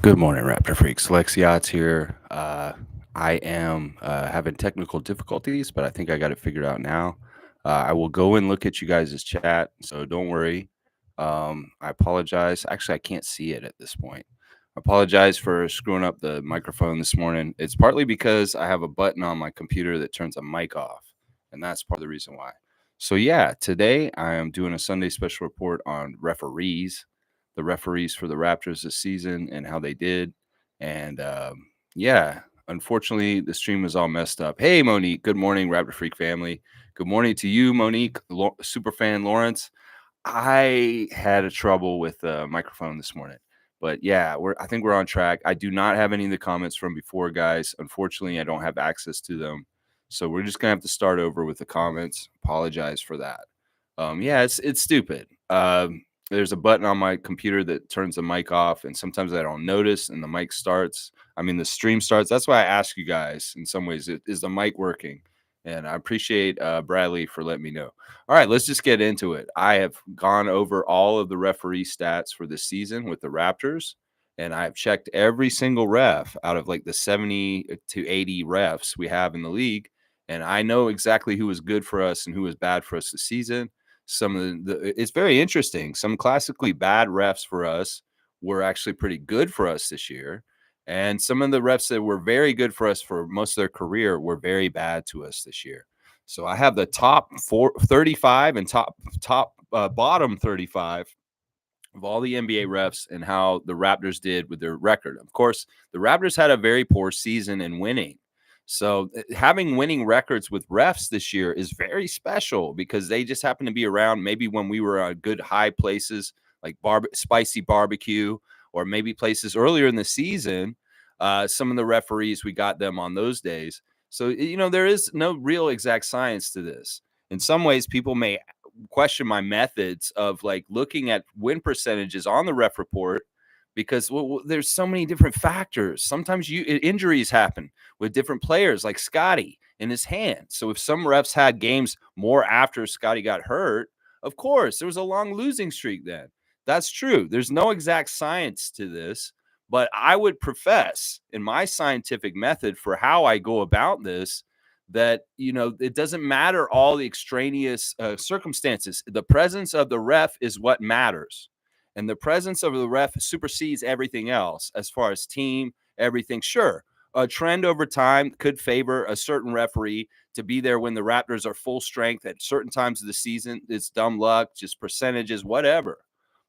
Good morning, Raptor Freaks. Lexiot's here. I am having technical difficulties, but I think I got it figured out now. I will go and look at you guys' chat, so don't worry. I apologize. Actually, I can't see it at this point. I apologize for screwing up the microphone this morning. It's partly because I have a button on my computer that turns a mic off, and that's part of the reason why. So, yeah, today I am doing a Sunday special report on referees, the referees for the Raptors this season and how they did. And yeah, unfortunately, the stream was all messed up. Hey, Monique. Good morning, Raptor Freak family. Good morning to you, Monique, Superfan Lawrence. I had a trouble with the microphone this morning. But yeah, I think we're on track. I do not have any of the comments from before, guys. Unfortunately, I don't have access to them. So we're just gonna have to start over with the comments. Apologize for that. Yeah, it's stupid. There's a button on my computer that turns the mic off, and sometimes I don't notice, and the mic starts. I mean, the stream starts. That's why I ask you guys. In some ways, is the mic working? And I appreciate Bradley for letting me know. All right, let's just get into it. I have gone over all of the referee stats for this season with the Raptors, and I've checked every single ref out of like the 70 to 80 refs we have in the league, and I know exactly who was good for us and who was bad for us this season. Some of it's very interesting. Some classically bad refs for us were actually pretty good for us this year. And some of the refs that were very good for us for most of their career were very bad to us this year. So I have the top 35 and bottom 35 of all the NBA refs and how the Raptors did with their record. Of course, the Raptors had a very poor season in winning. So having winning records with refs this year is very special because they just happen to be around maybe when we were at good high places like spicy barbecue, or maybe places earlier in the season. Some of the referees, we got them on those days. So, there is no real exact science to this. In some ways, people may question my methods of like looking at win percentages on the ref report because there's so many different factors. Sometimes injuries happen with different players, like Scotty in his hand. So if some refs had games more after Scotty got hurt, of course, there was a long losing streak then. That's true. There's no exact science to this, but I would profess in my scientific method for how I go about this that, it doesn't matter all the extraneous circumstances. The presence of the ref is what matters. And the presence of the ref supersedes everything else as far as team, everything. Sure, a trend over time could favor a certain referee to be there when the Raptors are full strength at certain times of the season. It's dumb luck, just percentages, whatever.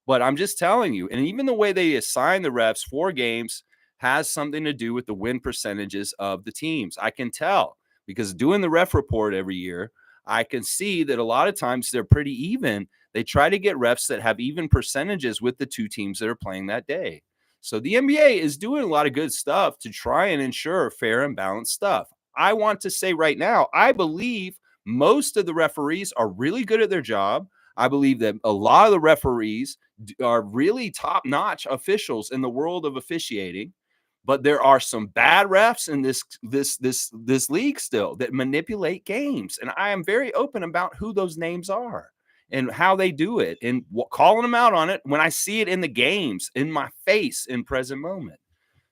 But I'm just telling you, and even the way they assign the refs for games has something to do with the win percentages of the teams. I can tell because doing the ref report every year, I can see that a lot of times they're pretty even. They try to get refs that have even percentages with the two teams that are playing that day. So the NBA is doing a lot of good stuff to try and ensure fair and balanced stuff. I want to say right now, I believe most of the referees are really good at their job. I believe that a lot of the referees are really top-notch officials in the world of officiating. But there are some bad refs in this league still that manipulate games, and I am very open about who those names are and how they do it, and calling them out on it when I see it in the games, in my face, in present moment.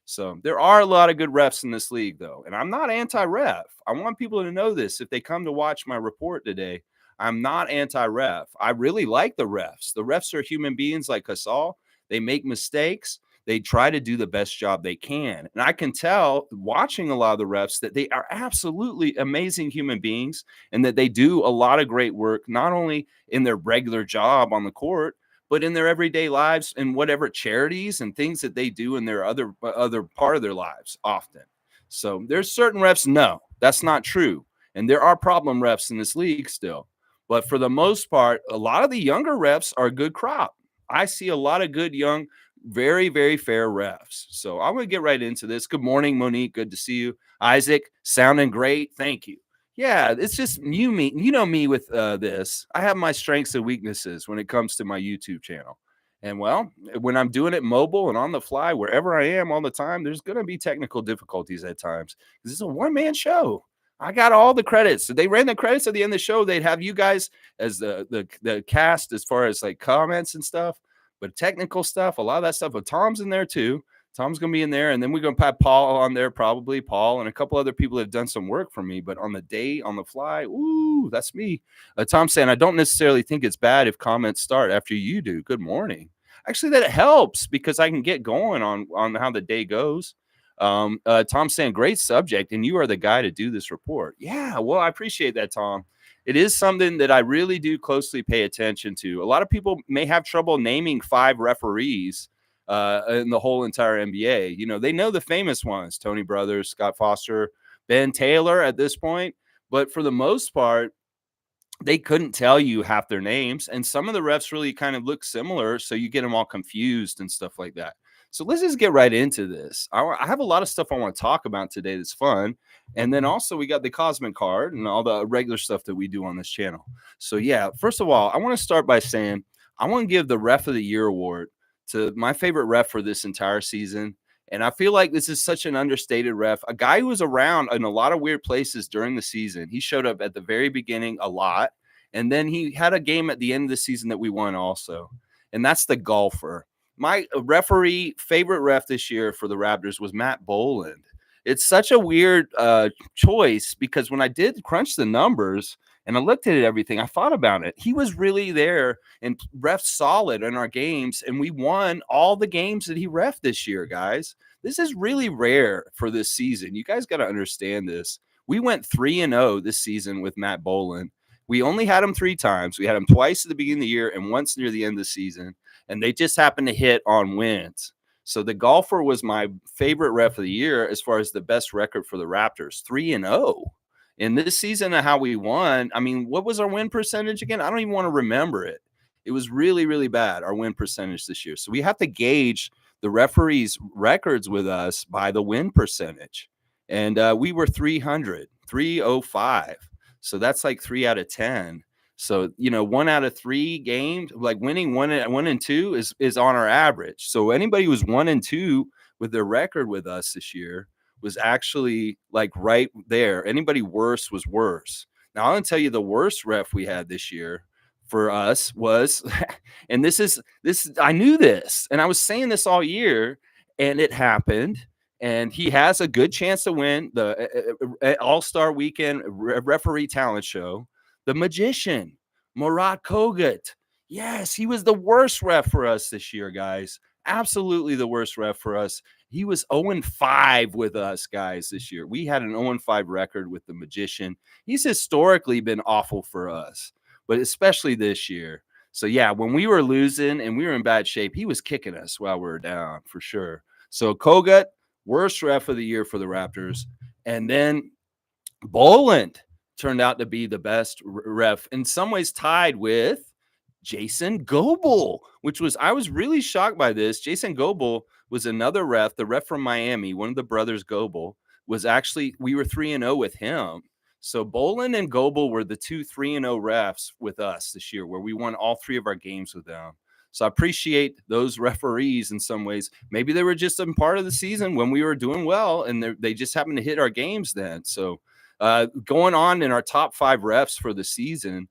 So there are a lot of good refs in this league, though, and I'm not anti-ref. I want people to know this if they come to watch my report today. I'm not anti-ref. I really like the refs. The refs are human beings like us all. They make mistakes. They try to do the best job they can. And I can tell watching a lot of the refs that they are absolutely amazing human beings and that they do a lot of great work, not only in their regular job on the court, but in their everyday lives and whatever charities and things that they do in their other part of their lives often. So there's certain refs, no, that's not true. And there are problem refs in this league still. But for the most part, a lot of the younger refs are a good crop. I see a lot of good young, very, very fair refs. So I'm going to get right into this. Good morning, Monique. Good to see you. Isaac, sounding great. Thank you. Yeah, it's just you know me with this. I have my strengths and weaknesses when it comes to my YouTube channel. And well, when I'm doing it mobile and on the fly, wherever I am all the time, there's going to be technical difficulties at times. This is a one-man show. I got all the credits. So they ran the credits at the end of the show. They'd have you guys as the cast as far as like comments and stuff. But technical stuff, a lot of that stuff. But Tom's in there too. Tom's gonna be in there, and then we're gonna put Paul on there, probably Paul and a couple other people that have done some work for me. But on the day, on the fly, ooh, that's me. Tom saying, I don't necessarily think it's bad if comments start after you do. Good morning. Actually, that helps because I can get going on how the day goes. Tom saying, great subject, and you are the guy to do this report. Yeah, well, I appreciate that, Tom. It is something that I really do closely pay attention to. A lot of people may have trouble naming 5 referees in the whole entire NBA. You know, they know the famous ones, Tony Brothers, Scott Foster, Ben Taylor at this point. But for the most part, they couldn't tell you half their names. And some of the refs really kind of look similar. So you get them all confused and stuff like that. So let's just get right into this. I have a lot of stuff I want to talk about today that's fun. And then also we got the Cosmic card and all the regular stuff that we do on this channel. So yeah, first of all, I want to start by saying I want to give the Ref of the Year award to my favorite ref for this entire season. And I feel like this is such an understated ref, a guy who was around in a lot of weird places during the season. He showed up at the very beginning a lot. And then he had a game at the end of the season that we won also. And that's the golfer. My favorite ref this year for the Raptors was Matt Boland. It's such a weird choice because when I did crunch the numbers and I looked at everything, I thought about it. He was really there and ref solid in our games, and we won all the games that he ref this year, guys. This is really rare for this season. You guys got to understand this. We went 3-0 this season with Matt Boland. We only had him 3 times. We had him twice at the beginning of the year and once near the end of the season, and they just happened to hit on wins. So the golfer was my favorite ref of the year as far as the best record for the Raptors, 3-0. In this season of how we won, I mean, what was our win percentage again? I don't even want to remember it. It was really, really bad, our win percentage this year. So we have to gauge the referees' records with us by the win percentage. And we were 305. So that's like 3 out of 10. So, you know, 1 out of 3 games, like winning 1 and 2 is on our average. So anybody who's 1 and 2 with their record with us this year was actually like right there. Anybody worse was worse. Now, I'm going to tell you the worst ref we had this year for us was, and I knew this, and I was saying this all year, and it happened. And he has a good chance to win the All-Star Weekend Referee Talent Show. The Magician, Murat Kogut. Yes, he was the worst ref for us this year, guys. Absolutely the worst ref for us. He was 0-5 with us, guys, this year. We had an 0-5 record with the Magician. He's historically been awful for us, but especially this year. So, yeah, when we were losing and we were in bad shape, he was kicking us while we were down for sure. So, Kogut, worst ref of the year for the Raptors. And then Boland turned out to be the best ref, in some ways tied with Jason Goebel, I was really shocked by this. Jason Goebel was another ref, the ref from Miami, one of the brothers Goebel, we were 3-0 with him. So Boland and Goebel were the 2 3-0 refs with us this year, where we won all 3 of our games with them. So I appreciate those referees in some ways. Maybe they were just a part of the season when we were doing well, and they just happened to hit our games then. So going on in our top 5 refs for the season,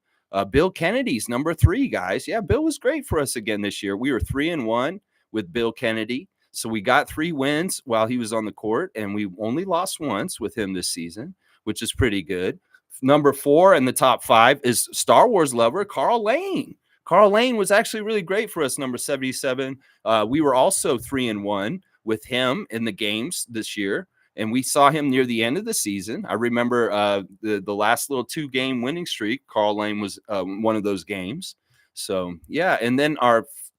Bill Kennedy's number 3, guys. Yeah, Bill was great for us again this year. We were 3-1 with Bill Kennedy. So we got 3 wins while he was on the court, and we only lost once with him this season, which is pretty good. Number 4 in the top 5 is Star Wars lover Carl Lane. Carl Lane was actually really great for us, number 77. We were also 3-1 with him in the games this year, and we saw him near the end of the season. I remember the last little 2-game winning streak. Carl Lane was one of those games. So, yeah, and then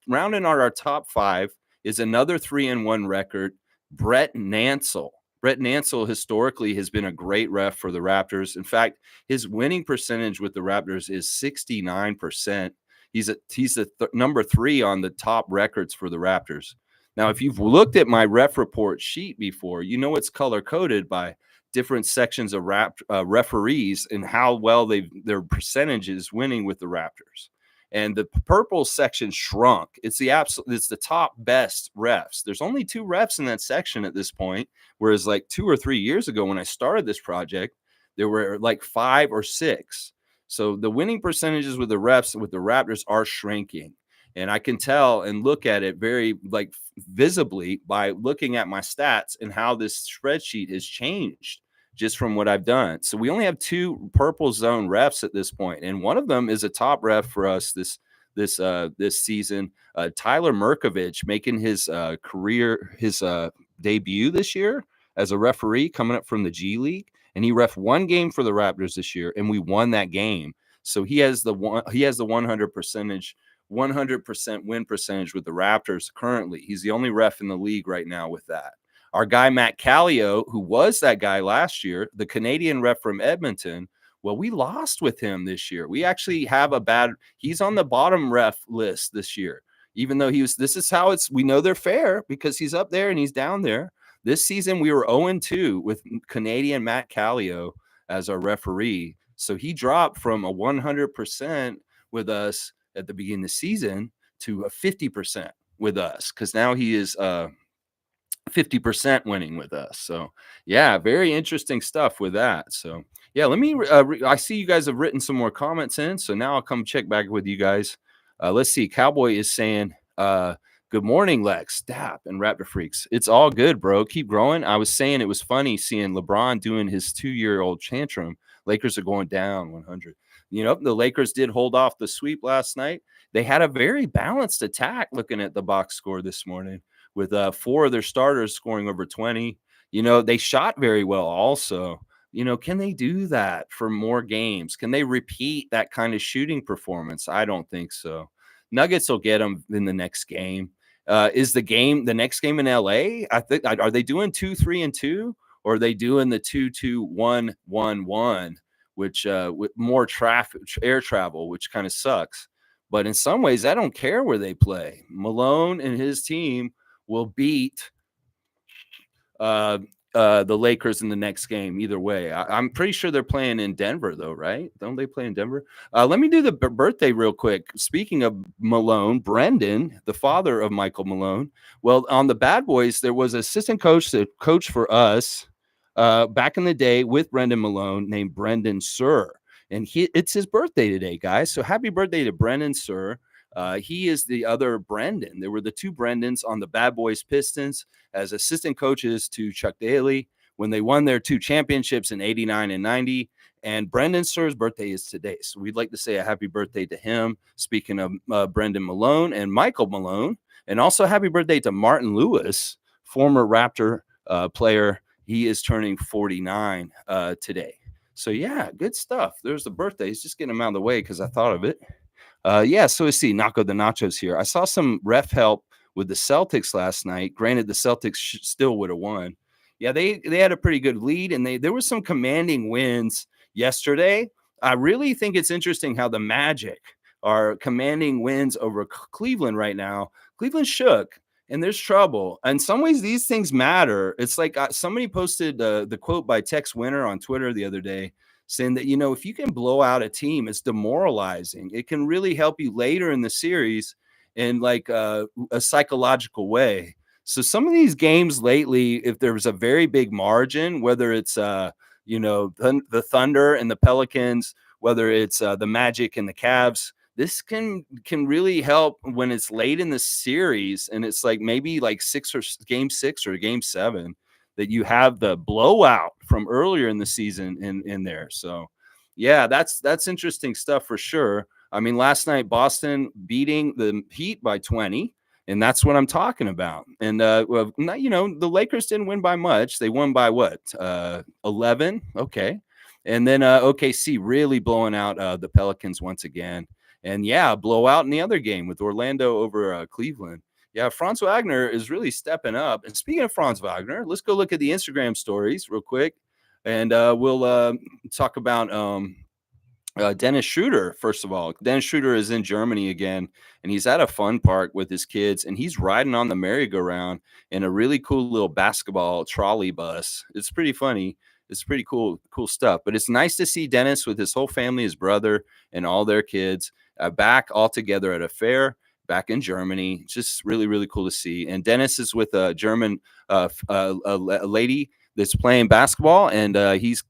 rounding out our top 5 is another 3-1 record, Brett Nansel. Brett Nansel historically has been a great ref for the Raptors. In fact, his winning percentage with the Raptors is 69%. He's number 3 on the top records for the Raptors. Now, if you've looked at my ref report sheet before, you know it's color-coded by different sections of referees and how well their percentages winning with the Raptors. And the purple section shrunk. It's the top best refs. There's only 2 refs in that section at this point, whereas like 2 or 3 years ago when I started this project, there were like 5 or 6. So the winning percentages with the refs with the Raptors are shrinking. And I can tell and look at it very like visibly by looking at my stats and how this spreadsheet has changed just from what I've done. So we only have 2 purple zone refs at this point, and one of them is a top ref for us this season. Tyler Merkovich making his debut this year as a referee coming up from the G League, and he ref one game for the Raptors this year, and we won that game. So he has the 100% win percentage with the Raptors currently. He's the only ref in the league right now with that. Our guy Matt Callio, who was that guy last year, the Canadian ref from Edmonton, well, we lost with him this year. We actually have he's on the bottom ref list this year, even though this is how we know they're fair because he's up there and he's down there. This season, we were 0-2 with Canadian Matt Callio as our referee. So he dropped from a 100% with us at the beginning of the season to a 50% with us because now he is 50% winning with us. So yeah, very interesting stuff with that. So yeah, let me I see you guys have written some more comments in, so now I'll come check back with you guys. Let's see. Cowboy is saying good morning, Lex, Dap, and Raptor Freaks. It's all good, bro. Keep growing. I was saying it was funny seeing LeBron doing his 2-year-old tantrum. Lakers are going down 100. The Lakers did hold off the sweep last night. They had a very balanced attack looking at the box score this morning with 4 of their starters scoring over 20. They shot very well also. Can they do that for more games? Can they repeat that kind of shooting performance? I don't think so. Nuggets will get them in the next game. Is the next game in LA? I think are they doing 2-3-2 or are they doing the 2-2-1-1-1, which with more air travel, which kind of sucks. But in some ways, I don't care where they play. Malone and his team will beat the Lakers in the next game either way. I'm pretty sure they're playing in Denver though, right? Don't they play in Denver? Let me do the birthday real quick. Speaking of Malone, Brendan, the father of Michael Malone. Well, on the Bad Boys, there was an assistant coach that coached for us back in the day with Brendan Malone named Brendan Sir. And it's his birthday today, guys. So happy birthday to Brendan Sir. He is the other Brendan. There were the 2 Brendans on the Bad Boys Pistons as assistant coaches to Chuck Daly when they won their 2 championships in 89 and 90. And Brendan Sir's birthday is today. So we'd like to say a happy birthday to him. Speaking of Brendan Malone and Michael Malone, and also happy birthday to Martin Lewis, former Raptor player. He is turning 49 today. So yeah, good stuff. There's the birthdays. Just getting them out of the way because I thought of it. So let's see. Naco the Nachos here. I saw some ref help with the Celtics last night. Granted, the Celtics still would have won. Yeah, they had a pretty good lead, and there were some commanding wins yesterday. I really think it's interesting how the Magic are commanding wins over Cleveland right now. Cleveland shook, and there's trouble. In some ways, these things matter. It's like somebody posted the quote by Tex Winter on Twitter the other day, saying that, if you can blow out a team, it's demoralizing. It can really help you later in the series in like a psychological way. So some of these games lately, if there's a very big margin, whether it's, the Thunder and the Pelicans, whether it's the Magic and the Cavs, this can really help when it's late in the series and it's like maybe like game 6 or game 7. That you have the blowout from earlier in the season in there. So, yeah, that's interesting stuff for sure. I mean, last night, Boston beating the Heat by 20, and that's what I'm talking about. And, the Lakers didn't win by much. They won by what? 11? Okay. And then OKC really blowing out the Pelicans once again. And, yeah, blowout in the other game with Orlando over Cleveland. Yeah, Franz Wagner is really stepping up. And speaking of Franz Wagner, let's go look at the Instagram stories real quick. And we'll talk about Dennis Schroeder, first of all. Dennis Schroeder is in Germany again, and he's at a fun park with his kids, and he's riding on the merry-go-round in a really cool little basketball trolley bus. It's pretty funny. It's pretty cool stuff. But it's nice to see Dennis with his whole family, his brother, and all their kids back all together at a fair. Back in Germany. Just really, really cool to see. And Dennis is with a German a lady that's playing basketball, and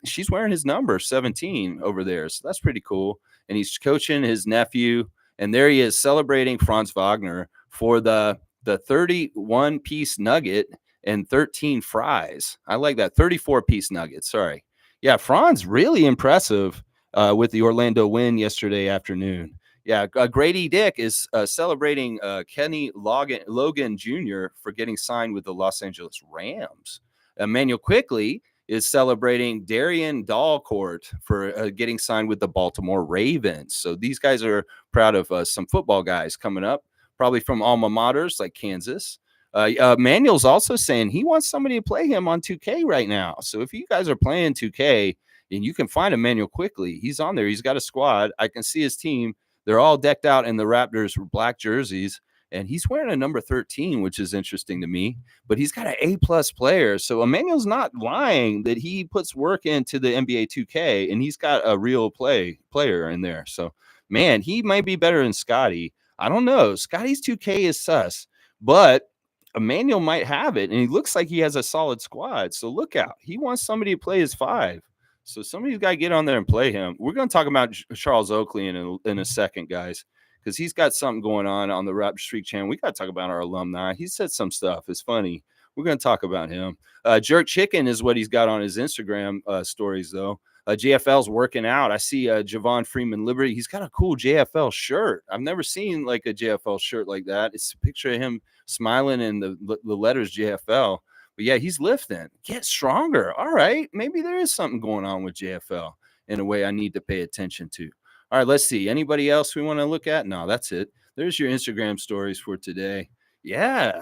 she's wearing his number 17 over there. So that's pretty cool. And he's coaching his nephew And there he is celebrating Franz Wagner for the 31-piece nugget and 13 fries. I like that. 34-piece nugget. Sorry. Yeah, Franz really impressive with the Orlando win yesterday afternoon. Yeah, Grady Dick is celebrating Kenny Logan Jr. for getting signed with the Los Angeles Rams. Emmanuel Quickly is celebrating Darian Dahlcourt for getting signed with the Baltimore Ravens. So these guys are proud of some football guys coming up, probably from alma maters like Kansas. Manuel's also saying he wants somebody to play him on 2K right now. So if you guys are playing 2K and you can find Emmanuel Quickly, he's on there. He's got a squad. I can see his team. They're all decked out in the Raptors black jerseys, and he's wearing a number 13, which is interesting to me. But he's got an A+ player, so Emmanuel's not lying that he puts work into the NBA 2K, and he's got a real player in there. So, man, he might be better than Scotty. I don't know. Scotty's 2K is sus, but Emmanuel might have it, and he looks like he has a solid squad. So look out. He wants somebody to play his 5. So somebody's got to get on there and play him. We're going to talk about Charles Oakley in a second, guys, because he's got something going on the Raptor Streak channel. We got to talk about our alumni. He said some stuff. It's funny. We're going to talk about him. Jerk Chicken is what he's got on his Instagram stories, though. JFL's working out. I see Javon Freeman Liberty. He's got a cool JFL shirt. I've never seen like a JFL shirt like that. It's a picture of him smiling and the letters JFL. But yeah, he's lifting. Get stronger. All right. Maybe there is something going on with JFL in a way I need to pay attention to. All right, let's see. Anybody else we want to look at? No, that's it. There's your Instagram stories for today. Yeah.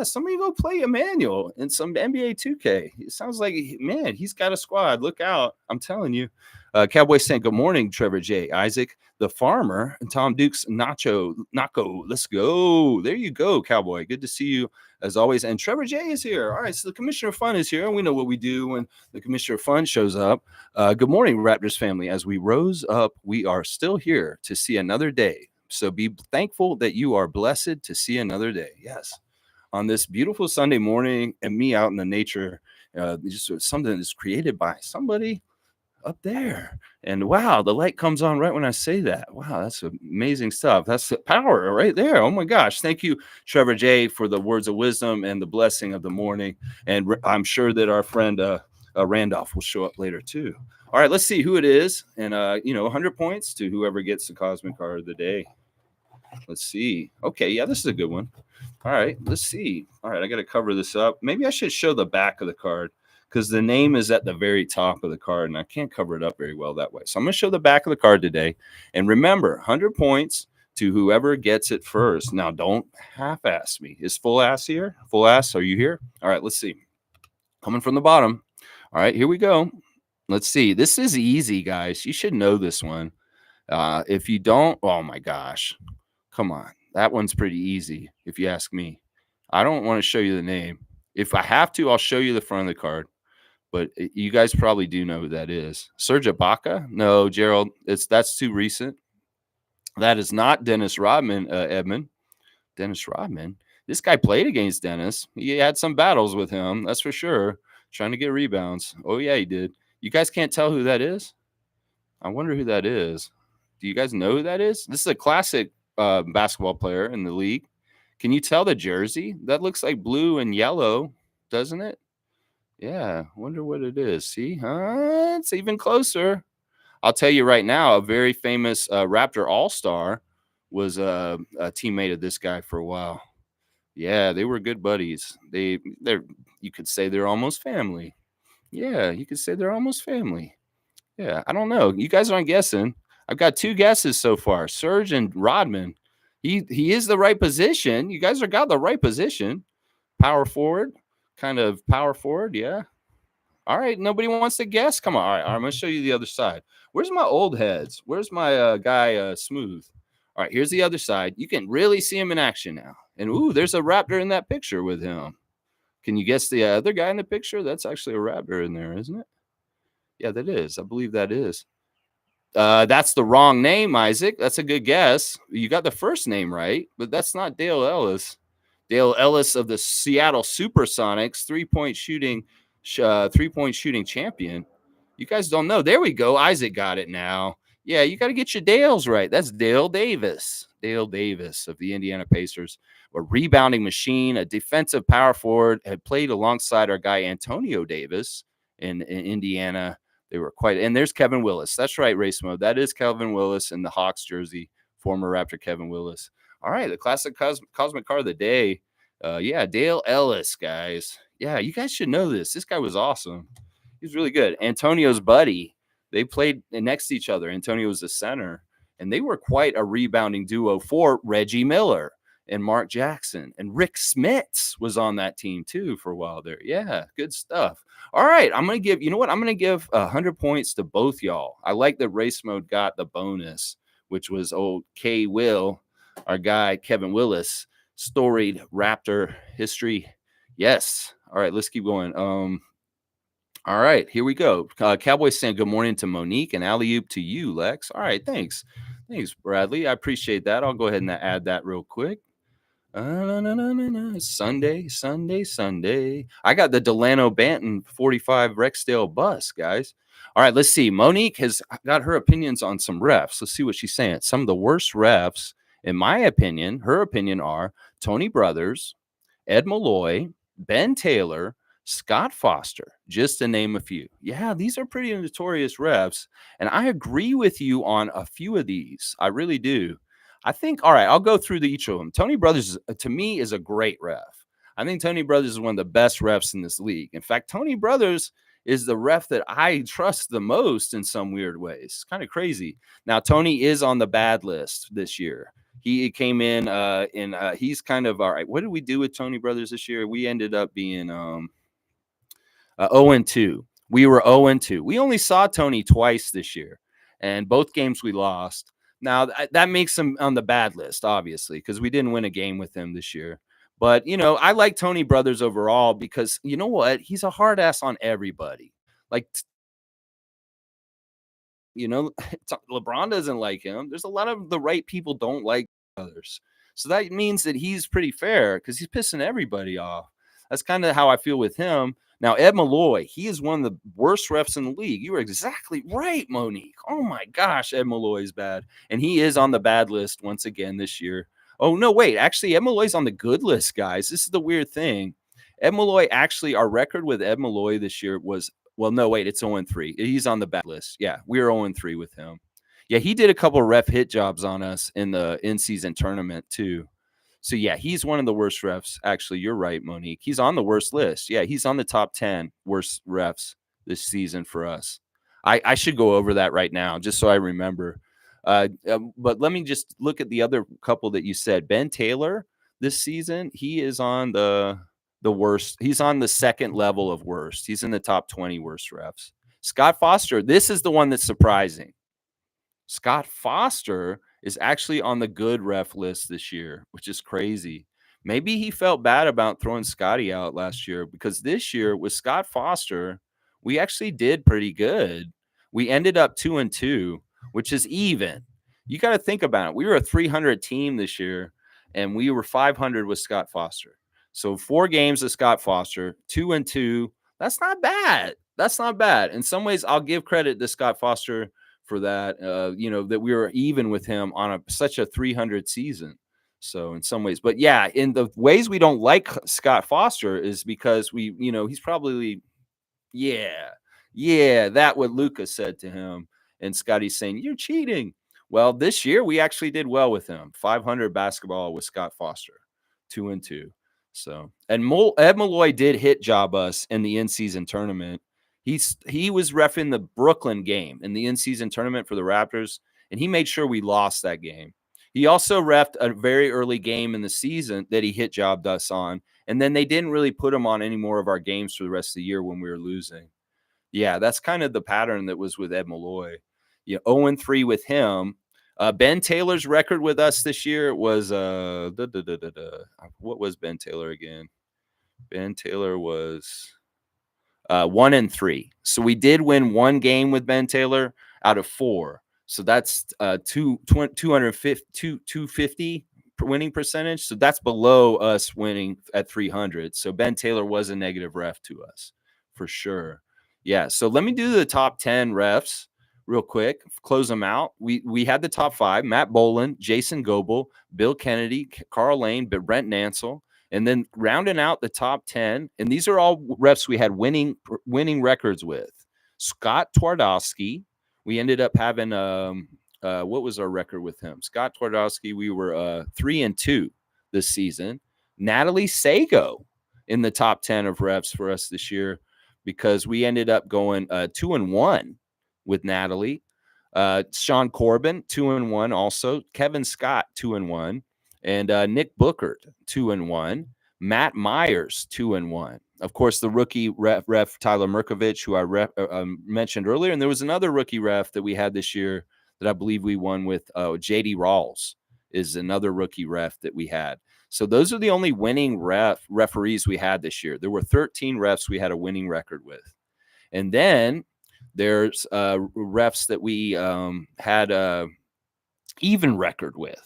Somebody go play Emmanuel in some NBA 2K. It sounds like, man, he's got a squad. Look out. I'm telling you. Cowboy saying, good morning, Trevor J. Isaac, the farmer, and Tom Dukes, Nacho. Let's go. There you go, Cowboy. Good to see you as always. And Trevor J is here. All right, so the Commissioner of Fun is here. We know what we do when the Commissioner of Fun shows up. Good morning, Raptors family. As we rose up, we are still here to see another day. So be thankful that you are blessed to see another day. Yes. On this beautiful Sunday morning and me out in the nature, just something that's created by somebody up there. And wow, the light comes on right when I say that. Wow, that's amazing stuff. That's the power right there. Oh my gosh. Thank you, Trevor J, for the words of wisdom and the blessing of the morning. And I'm sure that our friend Randolph will show up later too. All right, let's see who it is. And 100 points to whoever gets the Cosmic Card of the day. Let's see. Okay, yeah, this is a good one. All right, let's see. All right, I got to cover this up. Maybe I should show the back of the card because the name is at the very top of the card, and I can't cover it up very well that way. So I'm going to show the back of the card today. And remember, 100 points to whoever gets it first. Now, don't half-ass me. Is Full Ass here? Full Ass, are you here? All right, let's see. Coming from the bottom. All right, here we go. Let's see. This is easy, guys. You should know this one. If you don't, oh, my gosh. Come on. That one's pretty easy, if you ask me. I don't want to show you the name. If I have to, I'll show you the front of the card. But you guys probably do know who that is. Serge Ibaka? No, Gerald. That's too recent. That is not Dennis Rodman, Edmund. Dennis Rodman? This guy played against Dennis. He had some battles with him, that's for sure. Trying to get rebounds. Oh, yeah, he did. You guys can't tell who that is? I wonder who that is. Do you guys know who that is? This is a classic basketball player in the league. Can you tell the jersey? That looks like blue and yellow, doesn't it? Yeah, wonder what it is. See, it's even closer. I'll tell you right now, a very famous Raptor All-Star was a teammate of this guy for a while. Yeah, they were good buddies. You could say they're almost family. Yeah, you could say they're almost family. Yeah, I don't know. You guys aren't guessing. I've got 2 guesses so far. Serge and Rodman. He is the right position. You guys are got the right position. Power forward, kind of power forward. Yeah. All right. Nobody wants to guess. Come on. All right. I'm going to show you the other side. Where's my old heads? Where's my guy Smooth? All right. Here's the other side. You can really see him in action now. And ooh, there's a Raptor in that picture with him. Can you guess the other guy in the picture? That's actually a Raptor in there, isn't it? Yeah, that is. I believe that is. That's the wrong name, Isaac. That's a good guess. You got the first name right, but that's not Dale Ellis. Dale Ellis of the Seattle Supersonics, three-point shooting champion. You guys don't know. There we go. Isaac got it now. Yeah, you got to get your Dales right. That's Dale Davis. Dale Davis of the Indiana Pacers, a rebounding machine, a defensive power forward, had played alongside our guy Antonio Davis in Indiana. They were quite, and there's Kevin Willis. That's right, Race Mode. That is Kevin Willis in the Hawks jersey, former Raptor Kevin Willis. All right, the classic cosmic car of the day. Yeah, Dale Ellis, guys. Yeah, you guys should know this. This guy was awesome. He was really good. Antonio's buddy, they played next to each other. Antonio was the center, and they were quite a rebounding duo for Reggie Miller and Mark Jackson. And Rick Smits was on that team too for a while there. Yeah, good stuff. All right, I'm going to give, you know what? I'm going to give 100 points to both y'all. I like that Race Mode got the bonus, which was old K. Will, our guy, Kevin Willis, storied Raptor history. Yes. All right, let's keep going. All right, here we go. Cowboys saying good morning to Monique and alley oop to you, Lex. All right, thanks. Thanks, Bradley. I appreciate that. I'll go ahead and add that real quick. No, no, no, no, no. Sunday, Sunday, Sunday. I got the Delano Banton 45 Rexdale bus, guys. All right, let's see. Monique has got her opinions on some refs. Let's see what she's saying. Some of the worst refs, in my opinion, her opinion are Tony Brothers, Ed Malloy, Ben Taylor, Scott Foster, just to name a few. Yeah, these are pretty notorious refs. And I agree with you on a few of these. I really do. I think, all right, I'll go through each of them. Tony Brothers, to me, is a great ref. I think Tony Brothers is one of the best refs in this league. In fact, Tony Brothers is the ref that I trust the most in some weird ways. Kind of crazy. Now, Tony is on the bad list this year. He came in he's kind of all right. What did we do with Tony Brothers this year? We ended up being 0-2. We were 0-2. We only saw Tony twice this year, and both games we lost. Now that makes him on the bad list, obviously, because we didn't win a game with him this year. But I like Tony Brothers overall because you know what? He's a hard ass on everybody. Like LeBron doesn't like him. There's a lot of the right people don't like others. So that means that he's pretty fair because he's pissing everybody off. That's kind of how I feel with him. Now, Ed Malloy, he is one of the worst refs in the league. You were exactly right, Monique. Oh my gosh, Ed Malloy is bad. And he is on the bad list once again this year. Oh, no, wait. Actually, Ed Malloy's on the good list, guys. This is the weird thing. Ed Malloy, actually, our record with Ed Malloy this year was, well, no, wait, it's 0-3. He's on the bad list. Yeah, we were 0-3 with him. Yeah, he did a couple of ref hit jobs on us in the in-season tournament, too. So, yeah, he's one of the worst refs. Actually, you're right, Monique. He's on the worst list. Yeah, he's on the top 10 worst refs this season for us. I should go over that right now just so I remember. But let me just look at the other couple that you said. Ben Taylor this season, he is on the worst. He's on the second level of worst. He's in the top 20 worst refs. Scott Foster, this is the one that's surprising. Scott Foster is actually on the good ref list this year, which is crazy. Maybe he felt bad about throwing Scotty out last year because this year with Scott Foster, we actually did pretty good. We ended up 2-2, which is even. You got to think about it. We were a 300 team this year, and we were 500 with Scott Foster. So 4 games with Scott Foster, 2-2. That's not bad. That's not bad. In some ways, I'll give credit to Scott Foster for that, that we were even with him on such a 300 season. So in some ways, but yeah, in the ways we don't like Scott Foster is because he's probably, that what Lucas said to him. And Scotty's saying, you're cheating. Well, this year we actually did well with him. 500 basketball with Scott Foster, 2-2. So, and Ed Malloy did hit job us in the in-season tournament. He was reffing the Brooklyn game in the in-season tournament for the Raptors, and he made sure we lost that game. He also reffed a very early game in the season that he hit jobbed us on, and then they didn't really put him on any more of our games for the rest of the year when we were losing. Yeah, that's kind of the pattern that was with Ed Malloy. 0-3 with him. Ben Taylor's record with us this year was what was Ben Taylor again? Ben Taylor was 1-3. So we did win one game with Ben Taylor out of 4. So that's 250 winning percentage. So that's below us winning at 300. So Ben Taylor was a negative ref to us for sure. Yeah. So let me do the top 10 refs real quick, close them out. We had the top 5: Matt Boland, Jason Goebel, Bill Kennedy, Carl Lane, but Brent Nansel. And then rounding out the top 10, and these are all refs we had winning records with. Scott Twardowski. We ended up having what was our record with him? Scott Twardowski, we were 3-2 this season. Natalie Sago in the top 10 of refs for us this year, because we ended up going 2-1 with Natalie. Sean Corbin, 2-1 also. Kevin Scott, 2-1. And Nick Bookert, 2-1. Matt Myers, 2-1. Of course, the rookie ref Tyler Merkovich, who I mentioned earlier. And there was another rookie ref that we had this year that I believe we won with. JD Rawls is another rookie ref that we had. So those are the only winning referees we had this year. There were 13 refs we had a winning record with. And then there's refs that we had a even record with,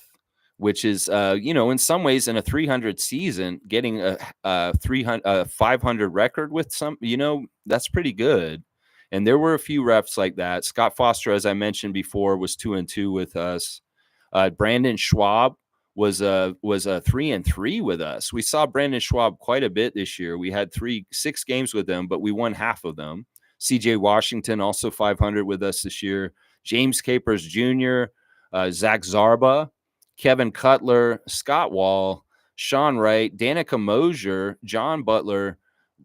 which is, in some ways in a 300 season, getting a 500 record with some, that's pretty good. And there were a few refs like that. Scott Foster, as I mentioned before, was 2-2 with us. Brandon Schwab was a 3-3 with us. We saw Brandon Schwab quite a bit this year. We had 6 games with him, but we won half of them. CJ Washington also 500 with us this year. James Capers Jr., Zach Zarba, Kevin Cutler, Scott Wall, Sean Wright, Danica Mosier, John Butler,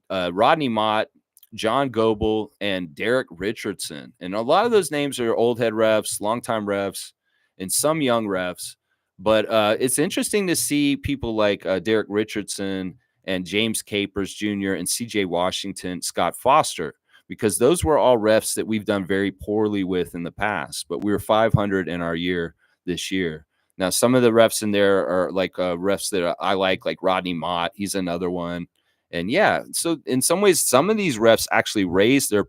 Rodney Mott, John Goebel, and Derek Richardson. And a lot of those names are old head refs, longtime refs, and some young refs. But it's interesting to see people like Derek Richardson and James Capers Jr. and CJ Washington, Scott Foster, because those were all refs that we've done very poorly with in the past. But we were 500 in our year this year. Now, some of the refs in there are like refs that I like Rodney Mott. He's another one. And yeah, so in some ways, some of these refs actually raised their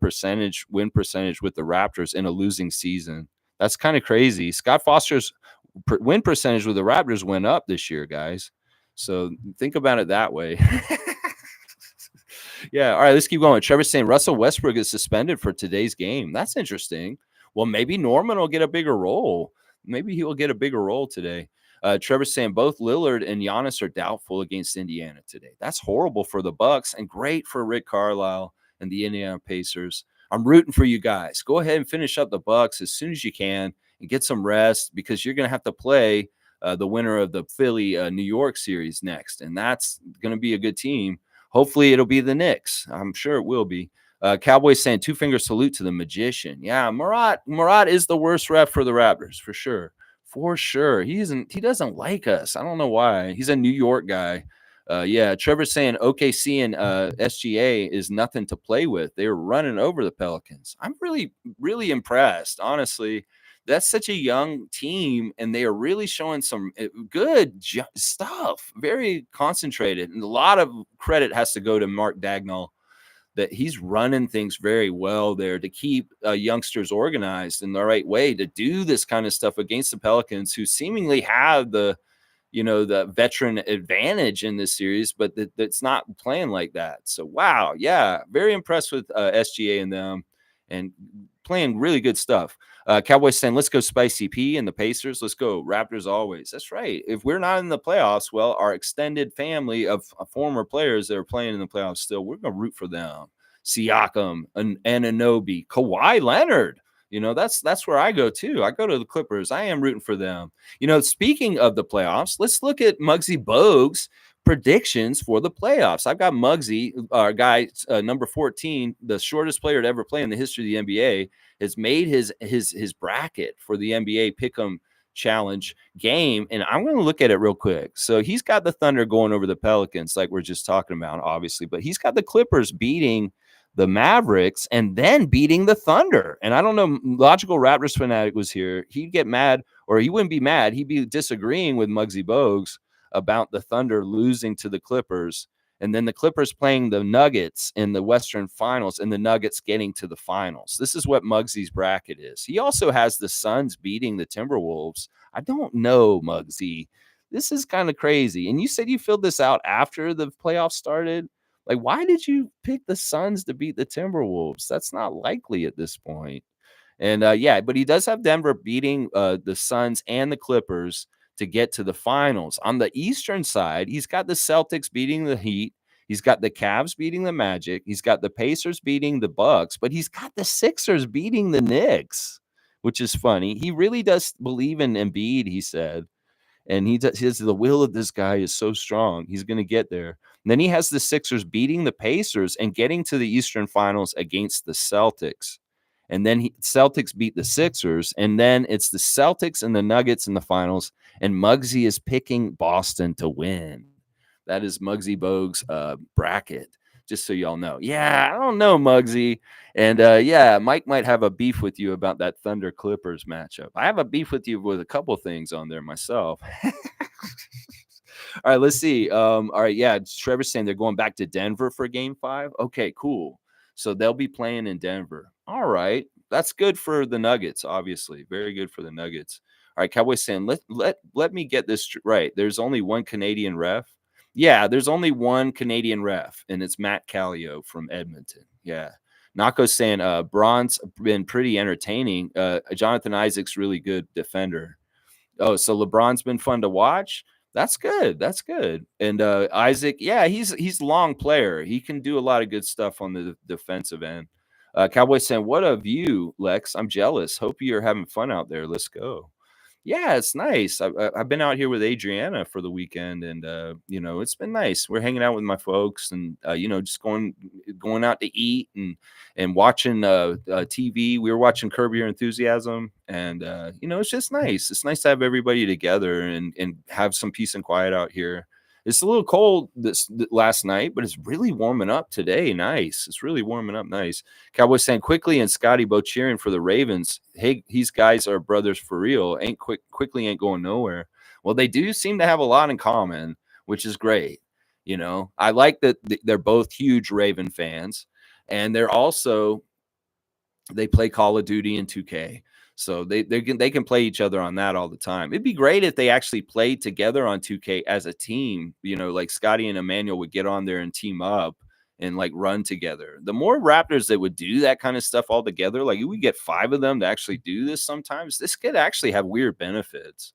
win percentage with the Raptors in a losing season. That's kind of crazy. Scott Foster's win percentage with the Raptors went up this year, guys. So think about it that way. Yeah. All right, let's keep going. Trevor's saying Russell Westbrook is suspended for today's game. That's interesting. Well, maybe Norman will get a bigger role. Maybe he will get a bigger role today. Trevor's saying both Lillard and Giannis are doubtful against Indiana today. That's horrible for the Bucks and great for Rick Carlisle and the Indiana Pacers. I'm rooting for you guys. Go ahead and finish up the Bucks as soon as you can and get some rest, because you're going to have to play the winner of the Philly New York series next, and that's going to be a good team. Hopefully it'll be the Knicks. I'm sure it will be. Cowboys saying 2-finger salute to the magician. Yeah, Murat is the worst ref for the Raptors, for sure. For sure. He doesn't like us. I don't know why. He's a New York guy. Yeah, Trevor's saying OKC and SGA is nothing to play with. They were running over the Pelicans. I'm really, really impressed, honestly. That's such a young team, and they are really showing some good stuff. Very concentrated, and a lot of credit has to go to Mark Dagnall, that he's running things very well there to keep youngsters organized in the right way to do this kind of stuff against the Pelicans, who seemingly have the veteran advantage in this series, but that's not playing like that. So, wow. Yeah. Very impressed with SGA and them, and playing really good stuff. Cowboys saying, let's go Spicy P and the Pacers. Let's go Raptors always. That's right. If we're not in the playoffs, well, our extended family of former players that are playing in the playoffs still, we're going to root for them. Siakam, Anunoby, Kawhi Leonard. That's where I go too. I go to the Clippers. I am rooting for them. Speaking of the playoffs, let's look at Muggsy Bogues' predictions for the playoffs. I've got Muggsy, our guy, number 14, the shortest player to ever play in the history of the NBA, has made his bracket for the NBA Pick'em Challenge game, and I'm going to look at it real quick. So he's got the Thunder going over the Pelicans, like we're just talking about, obviously, but he's got the Clippers beating the Mavericks and then beating the Thunder. And I don't know, Logical Raptors fanatic was here. He'd get mad, or he wouldn't be mad. He'd be disagreeing with Muggsy Bogues about the Thunder losing to the Clippers, and then the Clippers playing the Nuggets in the Western Finals and the Nuggets getting to the finals. This is what Muggsy's bracket is. He also has the Suns beating the Timberwolves. I don't know, Muggsy. This is kind of crazy. And you said you filled this out after the playoffs started. Like, why did you pick the Suns to beat the Timberwolves? That's not likely at this point. And yeah, but he does have Denver beating the Suns and the Clippers to get to the finals. On the Eastern side, he's got the Celtics beating the Heat. He's got the Cavs beating the Magic. He's got the Pacers beating the Bucks, but he's got the Sixers beating the Knicks, which is funny. He really does believe in Embiid, he said. And he says the will of this guy is so strong. He's going to get there. And then he has the Sixers beating the Pacers and getting to the Eastern Finals against the Celtics. And then Celtics beat the Sixers. And then it's the Celtics and the Nuggets in the finals. And Muggsy is picking Boston to win. That is Muggsy Bogues' bracket, just so y'all know. Yeah, I don't know, Muggsy. And yeah, Mike might have a beef with you about that Thunder Clippers matchup. I have a beef with you with a couple things on there myself. All right, let's see. All right, yeah, Trevor's saying they're going back to Denver for game 5. Okay, cool. So they'll be playing in Denver. All right. That's good for the Nuggets, obviously. Very good for the Nuggets. All right, Cowboys saying, let me get this right. There's only one Canadian ref. Yeah, there's only one Canadian ref, and it's Matt Callio from Edmonton. Yeah. Nako's saying Braun's been pretty entertaining. Jonathan Isaac's really good defender. Oh, so LeBron's been fun to watch. That's good. That's good. And Isaac, yeah, he's a long player. He can do a lot of good stuff on the defensive end. Cowboys saying, "What a view, Lex! I'm jealous. Hope you're having fun out there. Let's go." Yeah, it's nice. I've been out here with Adriana for the weekend, and you know, it's been nice. We're hanging out with my folks, and you know, just going out to eat and watching TV. We were watching Curb Your Enthusiasm, and you know, it's just nice. It's nice to have everybody together and have some peace and quiet out here. It's a little cold this last night, but it's really warming up today. Nice. It's really warming up nice. Cowboys saying Quickly and Scotty both cheering for the Ravens. Hey, these guys are brothers for real. Quickly ain't going nowhere. Well, they do seem to have a lot in common, which is great. You know, I like that they're both huge Raven fans, and they play Call of Duty and 2K. So they can play each other on that all the time. It'd be great if they actually played together on 2K as a team. You know, like Scotty and Emmanuel would get on there and team up and like run together. The more Raptors that would do that kind of stuff all together, like we get 5 of them to actually do this sometimes, this could actually have weird benefits.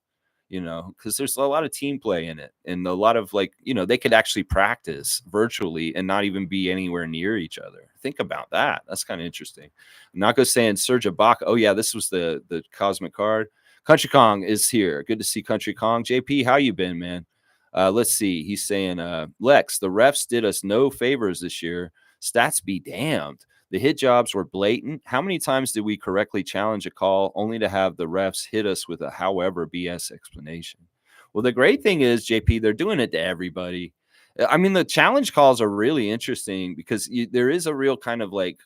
You know, because there's a lot of team play in it and a lot of like, you know, they could actually practice virtually and not even be anywhere near each other. Think about that. That's kind of interesting. Nako saying Serge Ibaka. Oh, yeah, this was the cosmic card. Country Kong is here. Good to see Country Kong. JP, how you been, man? Let's see. He's saying, Lex, the refs did us no favors this year. Stats be damned. The hit jobs were blatant. How many times did we correctly challenge a call only to have the refs hit us with a however BS explanation? Well, the great thing is, JP, they're doing it to everybody. I mean, the challenge calls are really interesting because there is a real kind of like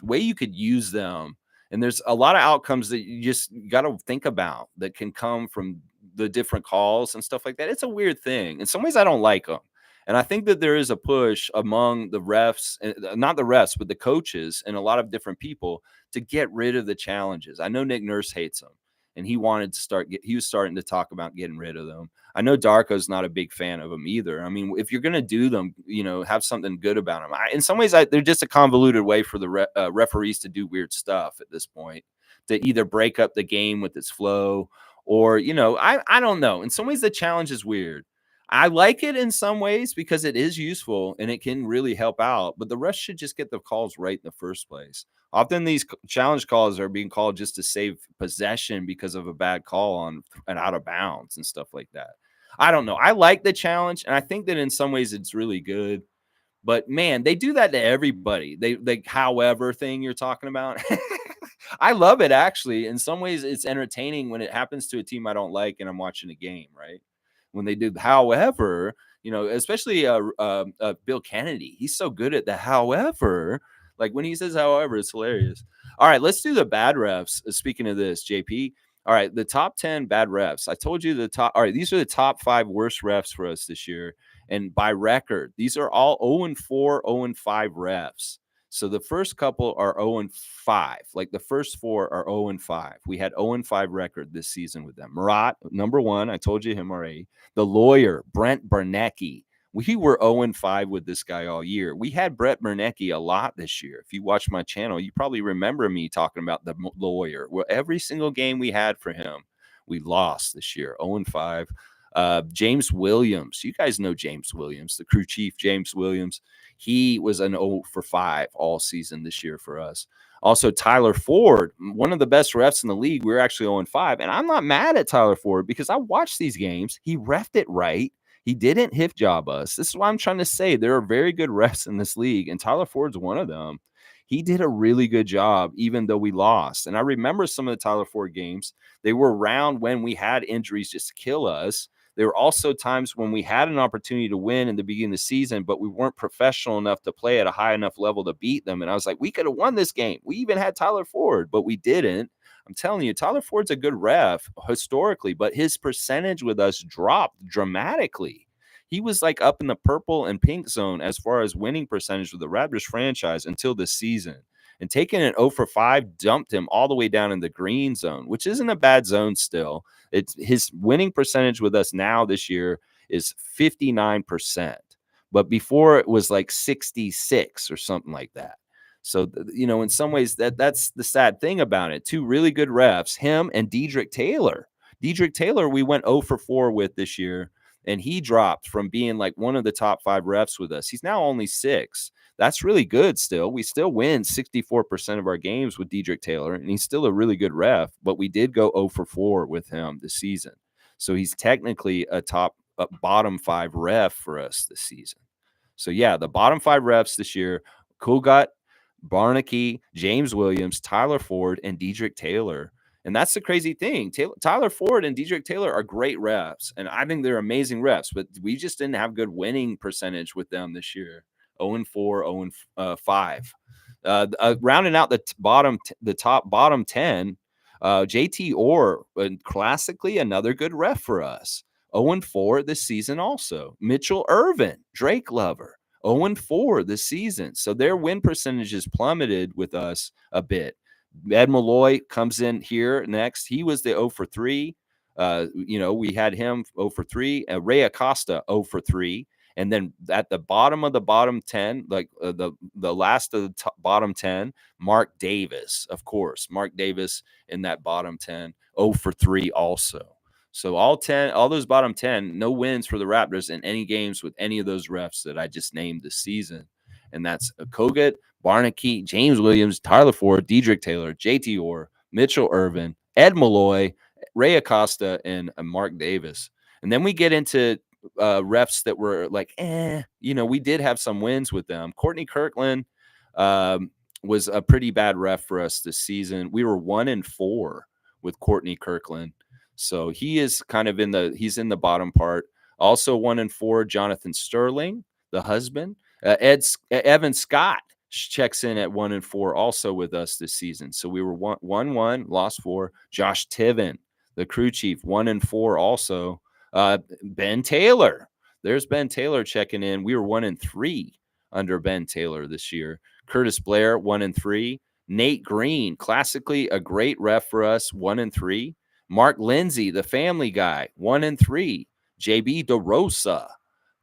way you could use them. And there's a lot of outcomes that you just got to think about that can come from the different calls and stuff like that. It's a weird thing. In some ways, I don't like them. And I think that there is a push among the refs, not the refs, but the coaches and a lot of different people to get rid of the challenges. I know Nick Nurse hates them, and he wanted to he was starting to talk about getting rid of them. I know Darko's not a big fan of them either. I mean, if you're going to do them, you know, have something good about them. In some ways, they're just a convoluted way for the referees to do weird stuff at this point, to either break up the game with its flow or, you know, I don't know. In some ways, the challenge is weird. I like it in some ways because it is useful and it can really help out, but the rest should just get the calls right in the first place. Often these challenge calls are being called just to save possession because of a bad call on an out of bounds and stuff like that. I don't know. I like the challenge, and I think that in some ways it's really good. But man, they do that to everybody. They however thing you're talking about. I love it actually. In some ways, it's entertaining when it happens to a team I don't like and I'm watching a game, right? When they do, however, you know, especially Bill Kennedy, he's so good at the however. Like when he says however, it's hilarious. All right, let's do the bad refs. Speaking of this, JP. All right, the top 10 bad refs. I told you the top. All right, these are the top 5 worst refs for us this year. And by record, these are all 0-4, 0-5 refs. So the first couple are 0-5. Like the first 4 are 0-5. We had 0-5 record this season with them. Murat, number 1, I told you him already. The lawyer, Brent Bernecki, We were 0-5 with this guy all year. We had Brett Bernecki a lot this year. If you watch my channel, you probably remember me talking about the lawyer. Well, every single game we had for him, we lost this year, 0-5. James Williams, you guys know James Williams, the crew chief, James Williams. He was an 0-5 all season this year for us. Also, Tyler Ford, one of the best refs in the league. We were actually 0-5. And I'm not mad at Tyler Ford because I watched these games. He refed it right. He didn't hip job us. This is why I'm trying to say there are very good refs in this league, and Tyler Ford's one of them. He did a really good job, even though we lost. And I remember some of the Tyler Ford games. They were around when we had injuries just to kill us. There were also times when we had an opportunity to win in the beginning of the season, but we weren't professional enough to play at a high enough level to beat them. And I was like, we could have won this game. We even had Tyler Ford, but we didn't. I'm telling you, Tyler Ford's a good ref historically, but his percentage with us dropped dramatically. He was like up in the purple and pink zone as far as winning percentage with the Raptors franchise until this season. And taking an 0-5 dumped him all the way down in the green zone, which isn't a bad zone still. It's his winning percentage with us now this year is 59%. But before it was like 66 or something like that. So, in some ways that's the sad thing about it. Two really good refs, him and Dedrick Taylor. Dedrick Taylor, we went 0-4 with this year, and he dropped from being like one of the top 5 refs with us. He's now only 6. That's really good still. We still win 64% of our games with Dedrick Taylor, and he's still a really good ref, but we did go 0-4 with him this season. So he's technically a bottom 5 ref for us this season. So yeah, the bottom 5 refs this year, Kugat, Barnaky, James Williams, Tyler Ford, and Dedrick Taylor. And that's the crazy thing. Tyler Ford and Dedrick Taylor are great refs, and I think they're amazing refs, but we just didn't have good winning percentage with them this year. 0-4, 0-5. Rounding out the top bottom 10, JT Orr, classically another good ref for us. 0-4 this season also. Mitchell Irvin, Drake lover, 0-4 this season. So their win percentages plummeted with us a bit. Ed Malloy comes in here next. He was the 0-3. We had him 0-3. Ray Acosta 0-3. And then at the bottom of the bottom 10, like the last of the bottom 10, Mark Davis, of course. Mark Davis in that bottom 10, 0-3 also. So all those bottom 10, no wins for the Raptors in any games with any of those refs that I just named this season. And that's Kogut, Barnaky, James Williams, Tyler Ford, Dedrick Taylor, JT Orr, Mitchell Irvin, Ed Malloy, Ray Acosta, and Mark Davis. And then we get into refs that were like, we did have some wins with them. Courtney Kirkland was a pretty bad ref for us this season. We were 1-4 with Courtney Kirkland. So he is kind of he's in the bottom part. Also 1-4, Jonathan Sterling, the husband. Evan Scott checks in at 1-4 also with us this season. So we were 1-1, lost 4. Josh Tiven, the crew chief, 1-4 also. Ben Taylor. There's Ben Taylor checking in. We were 1-3 under Ben Taylor this year. Curtis Blair, 1-3. Nate Green, classically a great ref for us, 1-3. Mark Lindsay, the family guy, 1-3. JB DeRosa,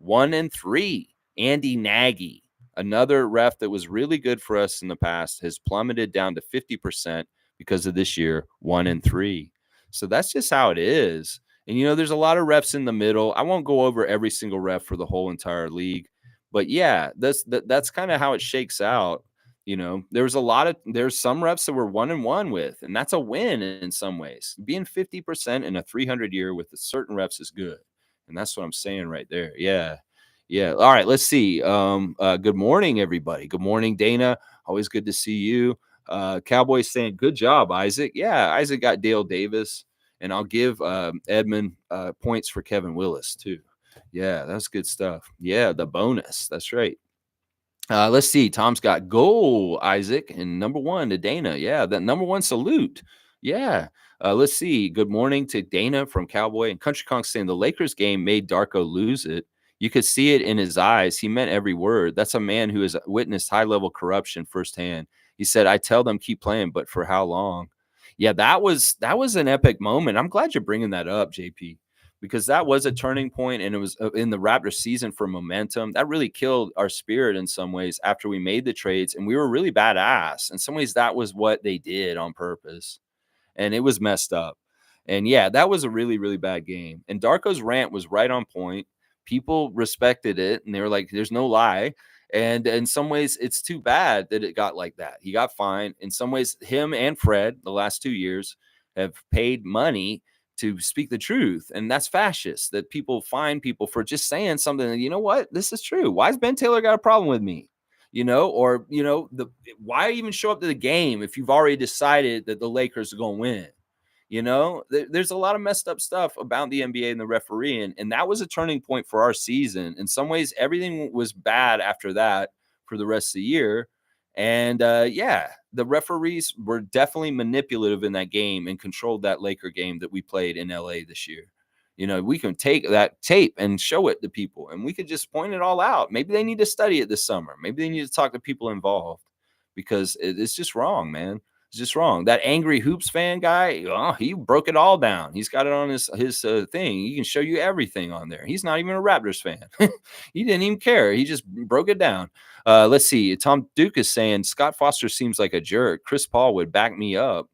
1-3. Andy Nagy, another ref that was really good for us in the past, has plummeted down to 50% because of this year, 1-3. So that's just how it is. And, there's a lot of refs in the middle. I won't go over every single ref for the whole entire league. But, yeah, that's kind of how it shakes out. There's some refs that we're 1-1 with, and that's a win in some ways. Being 50% in a 300 year with certain refs is good. And that's what I'm saying right there. Yeah. Yeah. All right. Let's see. Good morning, everybody. Good morning, Dana. Always good to see you. Cowboys saying, good job, Isaac. Yeah, Isaac got Dale Davis. And I'll give Edmund points for Kevin Willis, too. Yeah, that's good stuff. Yeah, the bonus. That's right. Let's see. Tom's got goal, Isaac, and number 1 to Dana. Yeah, that number 1 salute. Yeah. Let's see. Good morning to Dana from Cowboy. And Country Kong saying the Lakers game made Darko lose it. You could see it in his eyes. He meant every word. That's a man who has witnessed high-level corruption firsthand. He said, I tell them keep playing, but for how long? Yeah, that was an epic moment. I'm glad you're bringing that up, JP, because that was a turning point, and it was in the Raptors season for momentum. That really killed our spirit in some ways after we made the trades, and we were really badass. In some ways, that was what they did on purpose, and it was messed up. And yeah, that was a really, really bad game. And Darko's rant was right on point. People respected it, and they were like, "There's no lie." And in some ways, it's too bad that it got like that. He got fined. In some ways, him and Fred, the last 2 years, have paid money to speak the truth, and that's fascist. That people fine people for just saying something. And you know what? This is true. Why has Ben Taylor got a problem with me? Or the why even show up to the game if you've already decided that the Lakers are going to win? There's a lot of messed up stuff about the NBA and the referee, and that was a turning point for our season. In some ways, everything was bad after that for the rest of the year. And yeah, the referees were definitely manipulative in that game and controlled that Laker game that we played in LA this year. We can take that tape and show it to people, and we could just point it all out. Maybe they need to study it this summer. Maybe they need to talk to people involved, because it's just wrong, man. It's just wrong. That angry hoops fan guy, oh, he broke it all down. He's got it on his thing. He can show you everything on there. He's not even a Raptors fan. He didn't even care. He just broke it down. Let's see. Tom Duke is saying Scott Foster seems like a jerk. Chris Paul would back me up.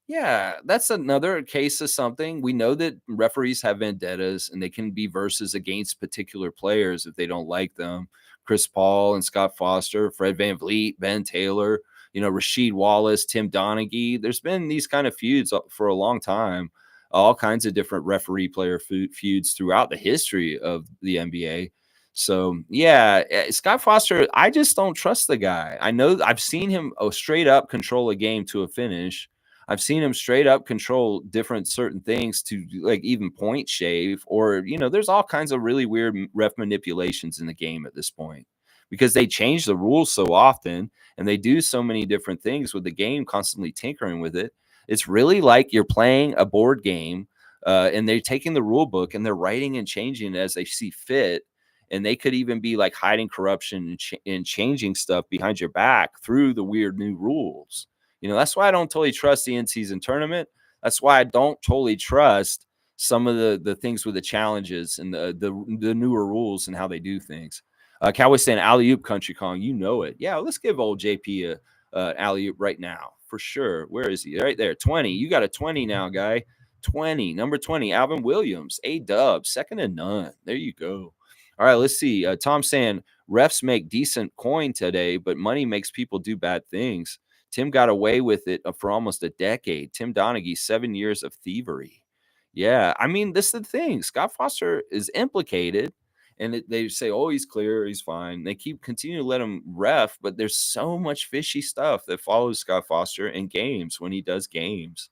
Yeah, that's another case of something. We know that referees have vendettas, and they can be versus against particular players if they don't like them. Chris Paul and Scott Foster, Fred VanVleet, Ben Taylor, Rasheed Wallace, Tim Donaghy. There's been these kind of feuds for a long time, all kinds of different referee player feuds throughout the history of the NBA. So yeah, Scott Foster, I just don't trust the guy. I know I've seen him straight up control a game to a finish. I've seen him straight up control different certain things to like even point shave, or there's all kinds of really weird ref manipulations in the game at this point, because they change the rules so often, and they do so many different things with the game, constantly tinkering with it. It's really like you're playing a board game, and they're taking the rule book and they're writing and changing it as they see fit. And they could even be like hiding corruption and changing stuff behind your back through the weird new rules. That's why I don't totally trust the in-season tournament. That's why I don't totally trust some of the things with the challenges and the newer rules and how they do things. Cowboy saying alley oop Country Kong, it. Yeah, let's give old JP a alley oop right now for sure. Where is he? Right there, 20. You got a 20 now, guy. 20, number 20, Alvin Williams, A-Dub, second to none. There you go. All right, let's see. Tom saying refs make decent coin today, but money makes people do bad things. Tim got away with it for almost a decade. Tim Donaghy, 7 years of thievery. Yeah, I mean, this is the thing. Scott Foster is implicated, and they say, oh, he's clear, he's fine. They continue to let him ref, but there's so much fishy stuff that follows Scott Foster in games when he does games.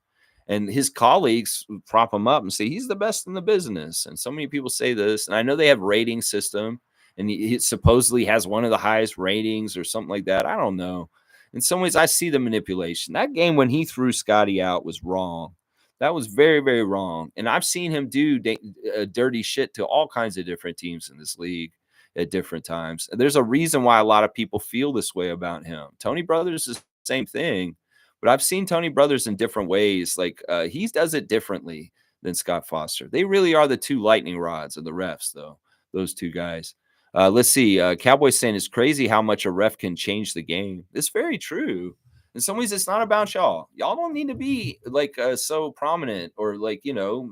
And his colleagues prop him up and say he's the best in the business. And so many people say this. And I know they have rating system, and he supposedly has one of the highest ratings or something like that. I don't know. In some ways, I see the manipulation. That game when he threw Scotty out was wrong. That was very, very wrong. And I've seen him do dirty shit to all kinds of different teams in this league at different times. And there's a reason why a lot of people feel this way about him. Tony Brothers is the same thing. But I've seen Tony Brothers in different ways. Like he does it differently than Scott Foster. They really are the two lightning rods of the refs, though, those two guys. Let's see. Cowboy saying it's crazy how much a ref can change the game. It's very true. In some ways, it's not about y'all. Y'all don't need to be like so prominent or like,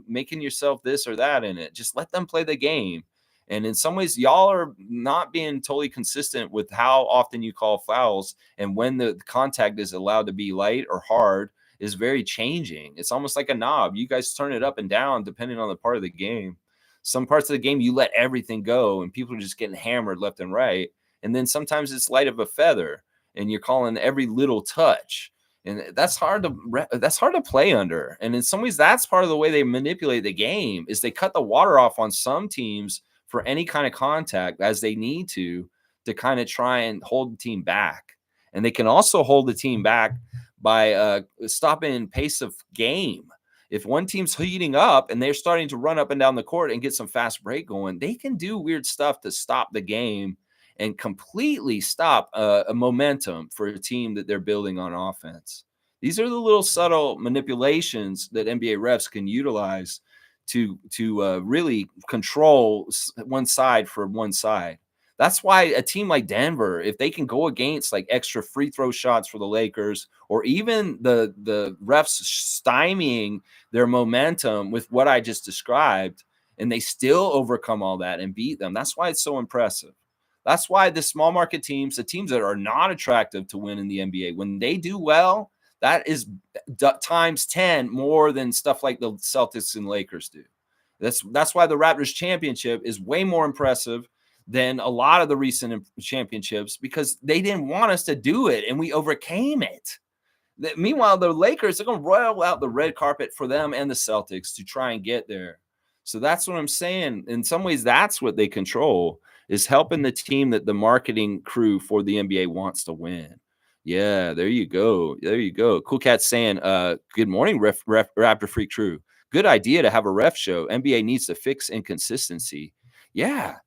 making yourself this or that in it. Just let them play the game. And in some ways, y'all are not being totally consistent with how often you call fouls, and when the contact is allowed to be light or hard is very changing. It's almost like a knob. You guys turn it up and down depending on the part of the game. Some parts of the game, you let everything go, and people are just getting hammered left and right. And then sometimes it's light of a feather, and you're calling every little touch. And that's hard to play under. And in some ways, that's part of the way they manipulate the game is they cut the water off on some teams for any kind of contact as they need to kind of try and hold the team back. And they can also hold the team back by stopping pace of game. If one team's heating up and they're starting to run up and down the court and get some fast break going, they can do weird stuff to stop the game and completely stop a momentum for a team that they're building on offense. These are the little subtle manipulations that NBA refs can utilize to really control one side for one side. That's why a team like Denver, if they can go against like extra free throw shots for the Lakers, or even the refs stymieing their momentum with what I just described, and they still overcome all that and beat them. That's why it's so impressive. That's why the small market teams, the teams that are not attractive to win in the NBA, when they do well, that is times 10 more than stuff like the Celtics and Lakers do. That's why the Raptors championship is way more impressive than a lot of the recent championships, because they didn't want us to do it and we overcame it. Meanwhile, the Lakers are going to roll out the red carpet for them and the Celtics to try and get there. So that's what I'm saying. In some ways, that's what they control, is helping the team that the marketing crew for the NBA wants to win. Yeah, there you go. There you go. Cool Cat saying, good morning, Raptor Freak crew. Good idea to have a ref show. NBA needs to fix inconsistency. Yeah,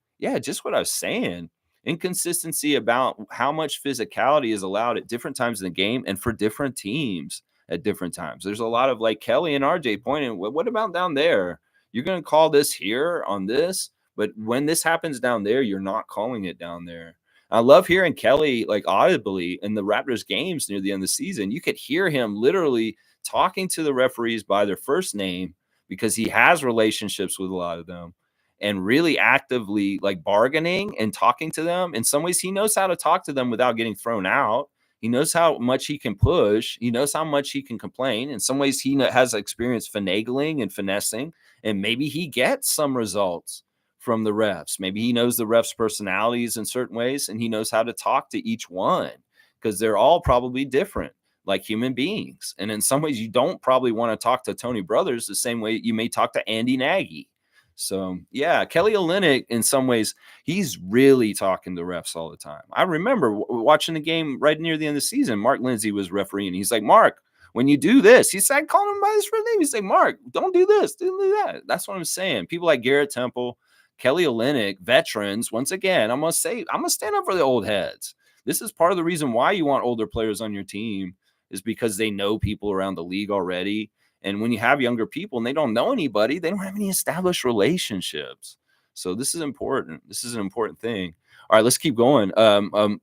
just what I was saying. Inconsistency about how much physicality is allowed at different times in the game and for different teams at different times. There's a lot of, like Kelly and RJ pointing, what about down there? You're going to call this here on this, but when this happens down there, you're not calling it down there. I love hearing Kelly like audibly in the Raptors games near the end of the season. You could hear him literally talking to the referees by their first name, because he has relationships with a lot of them, and really actively like bargaining and talking to them. In some ways, he knows how to talk to them without getting thrown out. He knows how much he can push. He knows how much he can complain. In some ways, he has experience finagling and finessing, and maybe he gets some results from the refs. Maybe he knows the refs' personalities in certain ways, and he knows how to talk to each one, because they're all probably different, like human beings. And in some ways, you don't probably want to talk to Tony Brothers the same way you may talk to Andy Nagy. So, yeah, Kelly Olynyk, in some ways, he's really talking to refs all the time. I remember watching the game right near the end of the season. Mark Lindsay was refereeing. He's like, Mark, when you do this, he said, calling him by his first name. He's like, Mark, don't do this, don't do that. That's what I'm saying. People like Garrett Temple, Kelly Olynyk, veterans. Once again, I'm going to stand up for the old heads. This is part of the reason why you want older players on your team, is because they know people around the league already. And when you have younger people and they don't know anybody, they don't have any established relationships. So this is important. This is an important thing. All right, let's keep going.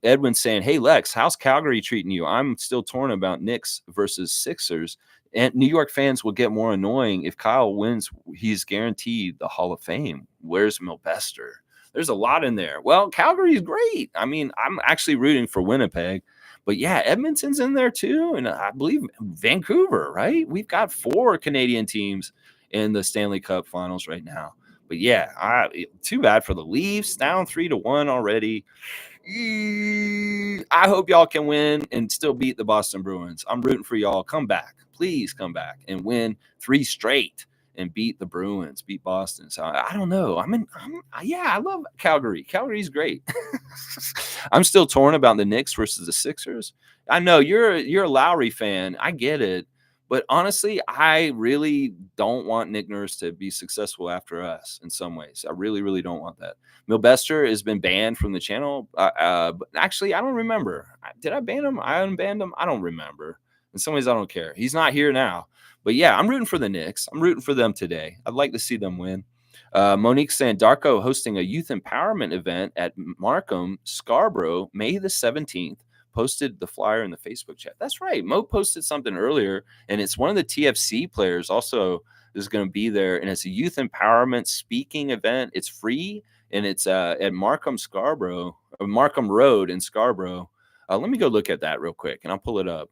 Edwin's saying, hey, Lex, how's Calgary treating you? I'm still torn about Knicks versus Sixers. And New York fans will get more annoying if Kyle wins. He's guaranteed the Hall of Fame. Where's Milbester? There's a lot in there. Well, Calgary is great. I mean, I'm actually rooting for Winnipeg. But yeah, Edmonton's in there too. And I believe Vancouver, right? We've got 4 Canadian teams in the Stanley Cup finals right now. But yeah, too bad for the Leafs, down 3-1 already. I hope y'all can win and still beat the Boston Bruins. I'm rooting for y'all. Come back. Please come back and win 3 straight and beat the Bruins, beat Boston. So I don't know. I love Calgary. Calgary's great. I'm still torn about the Knicks versus the Sixers. I know you're a Lowry fan. I get it. But honestly, I really don't want Nick Nurse to be successful after us in some ways. I really, really don't want that. Milbester has been banned from the channel. But actually, I don't remember. Did I ban him? I unbanned him? I don't remember. In some ways, I don't care. He's not here now. But yeah, I'm rooting for the Knicks. I'm rooting for them today. I'd like to see them win. Monique saying, Darko hosting a youth empowerment event at Markham, Scarborough, May the 17th. Posted the flyer in the Facebook chat. That's right. Mo posted something earlier, and it's one of the TFC players also is going to be there, and it's a youth empowerment speaking event. It's free, and it's at Markham Road in Scarborough. Let me go look at that real quick, and I'll pull it up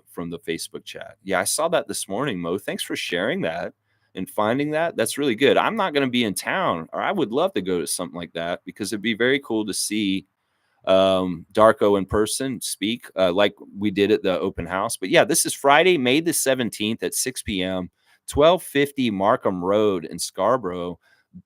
from the Facebook chat. Yeah, I saw that this morning, Mo. Thanks for sharing that and finding that. That's really good. I'm not going to be in town, or I would love to go to something like that, because it'd be very cool to see Darko in person speak like we did at the open house. But yeah, this is Friday, May the 17th at 6 p.m., 1250 Markham Road in Scarborough.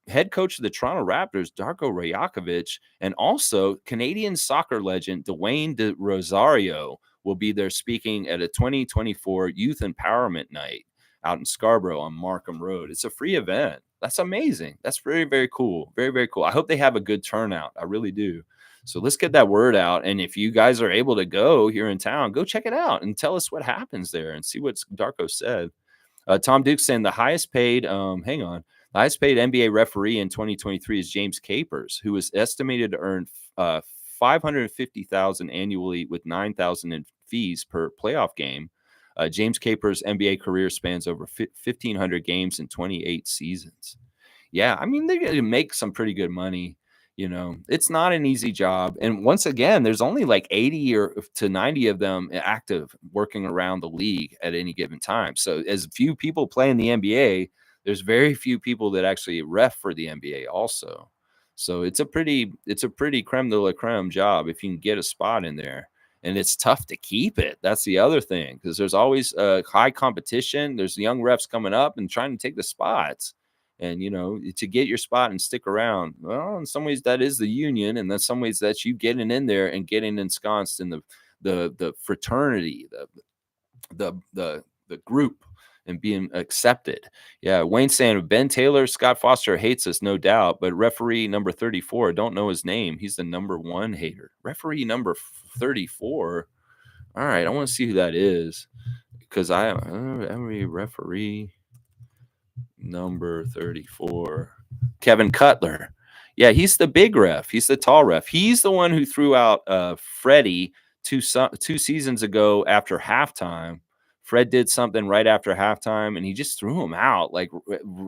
Head coach of the Toronto Raptors, Darko Rajakovic, and also Canadian soccer legend Dwayne De Rosario will be there speaking at a 2024 Youth Empowerment Night out in Scarborough on Markham Road. It's a free event. That's amazing. That's very, very cool. Very, very cool. I hope they have a good turnout. I really do. So let's get that word out. And if you guys are able to go here in town, go check it out and tell us what happens there and see what Darko said. Tom Duke saying the highest paid, Highest paid NBA referee in 2023 is James Capers, who is estimated to earn 550,000 annually with 9,000 in fees per playoff game. James Capers' NBA career spans over 1,500 games in 28 seasons. Yeah, I mean, they're gonna make some pretty good money. It's not an easy job. And once again, there's only like 80 or to 90 of them active working around the league at any given time. So as few people play in the NBA, there's very few people that actually ref for the NBA also. So it's a pretty creme de la creme job if you can get a spot in there. And it's tough to keep it. That's the other thing, because there's always high competition. There's young refs coming up and trying to take the spots. And to get your spot and stick around, well, in some ways that is the union, and in some ways that's you getting in there and getting ensconced in the fraternity, the group, and being accepted. Yeah, Wayne saying Ben Taylor, Scott Foster hates us, no doubt, but referee number 34, don't know his name. He's the number one hater. Referee number 34. All right, I want to see who that is, because every referee number 34, Kevin Cutler. Yeah, he's the big ref. He's the tall ref. He's the one who threw out Freddie two seasons ago after halftime. Fred did something right after halftime, and he just threw him out like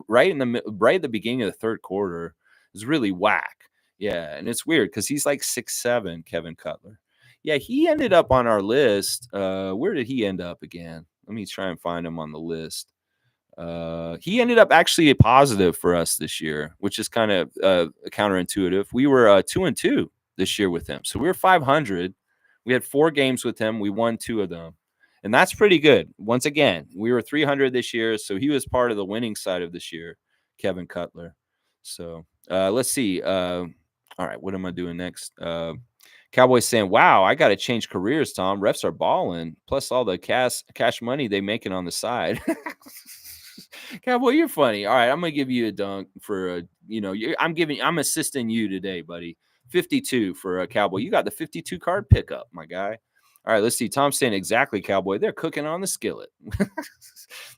right at the beginning of the third quarter. It was really whack. Yeah, and it's weird because he's like 6'7", Kevin Cutler. Yeah, he ended up on our list. Where did he end up again? Let me try and find him on the list. He ended up actually a positive for us this year, which is kind of counterintuitive. We were 2-2 this year with him, so we were 500. We had 4 games with him. We won 2 of them, and that's pretty good. Once again, we were 300 this year, so he was part of the winning side of this year, Kevin Cutler. So let's see. All right, what am I doing next? Cowboys saying, "Wow, I got to change careers, Tom. Refs are balling. Plus all the cash money they making on the side." Cowboy, you're funny. All right, I'm gonna give you a dunk for I'm assisting you today, buddy. 52 for a Cowboy. You got the 52 card pickup, my guy. All right, let's see. Tom's saying exactly, Cowboy. They're cooking on the skillet.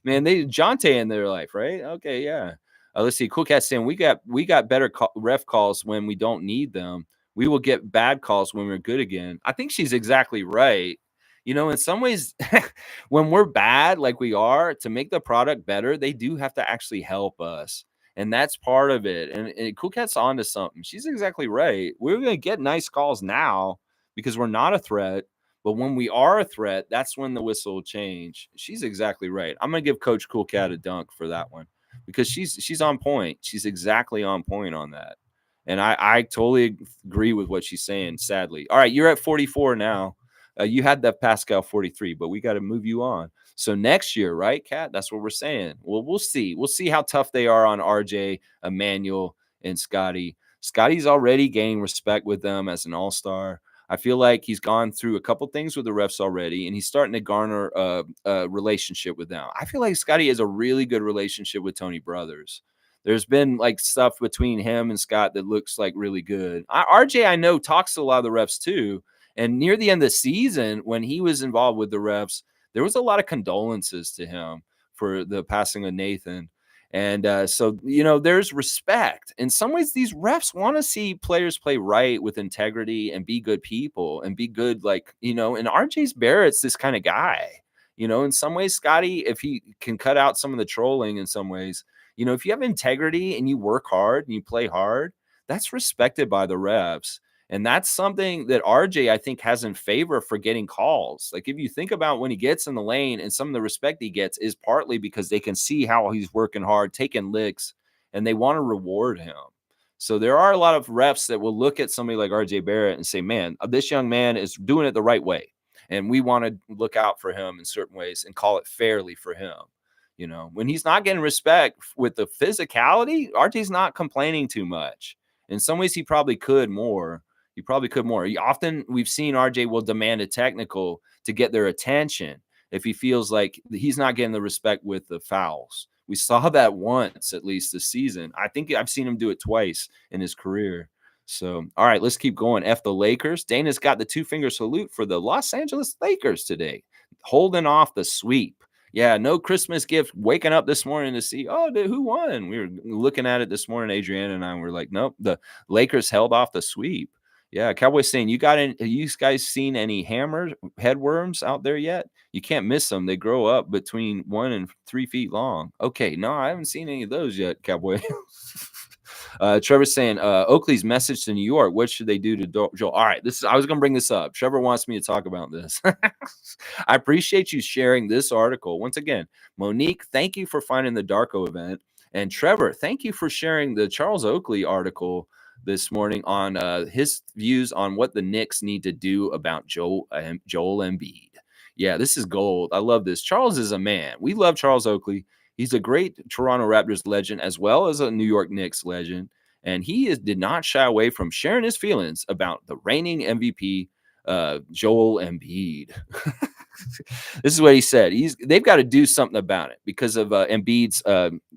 Man, they Jonte in their life, right? Okay, yeah. Let's see. Cool Cat saying we got better ref calls when we don't need them. We will get bad calls when we're good again. I think she's exactly right. In some ways, when we're bad, like we are, to make the product better, they do have to actually help us. And that's part of it. And Cool Cat's onto something. She's exactly right. We're going to get nice calls now because we're not a threat. But when we are a threat, that's when the whistle will change. She's exactly right. I'm going to give Coach Cool Cat a dunk for that one because she's on point. She's exactly on point on that. And I totally agree with what she's saying, sadly. All right, you're at 44 now. You had that Pascal 43, but we got to move you on. So next year, right, Kat? That's what we're saying. Well, we'll see. We'll see how tough they are on RJ, Emmanuel, and Scotty. Scotty's already gaining respect with them as an all-star. I feel like he's gone through a couple things with the refs already, and he's starting to garner a relationship with them. I feel like Scotty has a really good relationship with Tony Brothers. There's been like stuff between him and Scott that looks like really good. RJ, I know, talks to a lot of the refs too. And near the end of the season, when he was involved with the refs, there was a lot of condolences to him for the passing of Nathan. And so, there's respect. In some ways, these refs want to see players play right with integrity and be good people and be good, and RJ's Barrett's this kind of guy. In some ways, Scotty, if he can cut out some of the trolling in some ways, if you have integrity and you work hard and you play hard, that's respected by the refs. And that's something that RJ, I think, has in favor for getting calls. Like, if you think about when he gets in the lane and some of the respect he gets is partly because they can see how he's working hard, taking licks, and they want to reward him. So there are a lot of refs that will look at somebody like RJ Barrett and say, man, this young man is doing it the right way. And we want to look out for him in certain ways and call it fairly for him. When he's not getting respect with the physicality, RJ's not complaining too much. In some ways, he probably could more. Often we've seen RJ will demand a technical to get their attention if he feels like he's not getting the respect with the fouls. We saw that once, at least this season. I think I've seen him do it twice in his career. So, all right, let's keep going. F the Lakers. Dana's got the 2-finger salute for the Los Angeles Lakers today, holding off the sweep. Yeah, no Christmas gift. Waking up this morning to see, oh, who won? We were looking at it this morning. Adriana and I were like, nope, the Lakers held off the sweep. Yeah, Cowboys saying, you guys seen any hammers, headworms out there yet? You can't miss them. They grow up between 1 and 3 feet long. Okay, no, I haven't seen any of those yet, Cowboy. Trevor's saying, Oakley's message to New York. What should they do to Joel? All right, I was going to bring this up. Trevor wants me to talk about this. I appreciate you sharing this article. Once again, Monique, thank you for finding the Darko event. And Trevor, thank you for sharing the Charles Oakley article this morning on his views on what the Knicks need to do about Joel Embiid. Yeah, this is gold. I love this. Charles is a man. We love Charles Oakley. He's a great Toronto Raptors legend as well as a New York Knicks legend. And did not shy away from sharing his feelings about the reigning MVP, Joel Embiid. This is what he said. They've got to do something about it because of Embiid's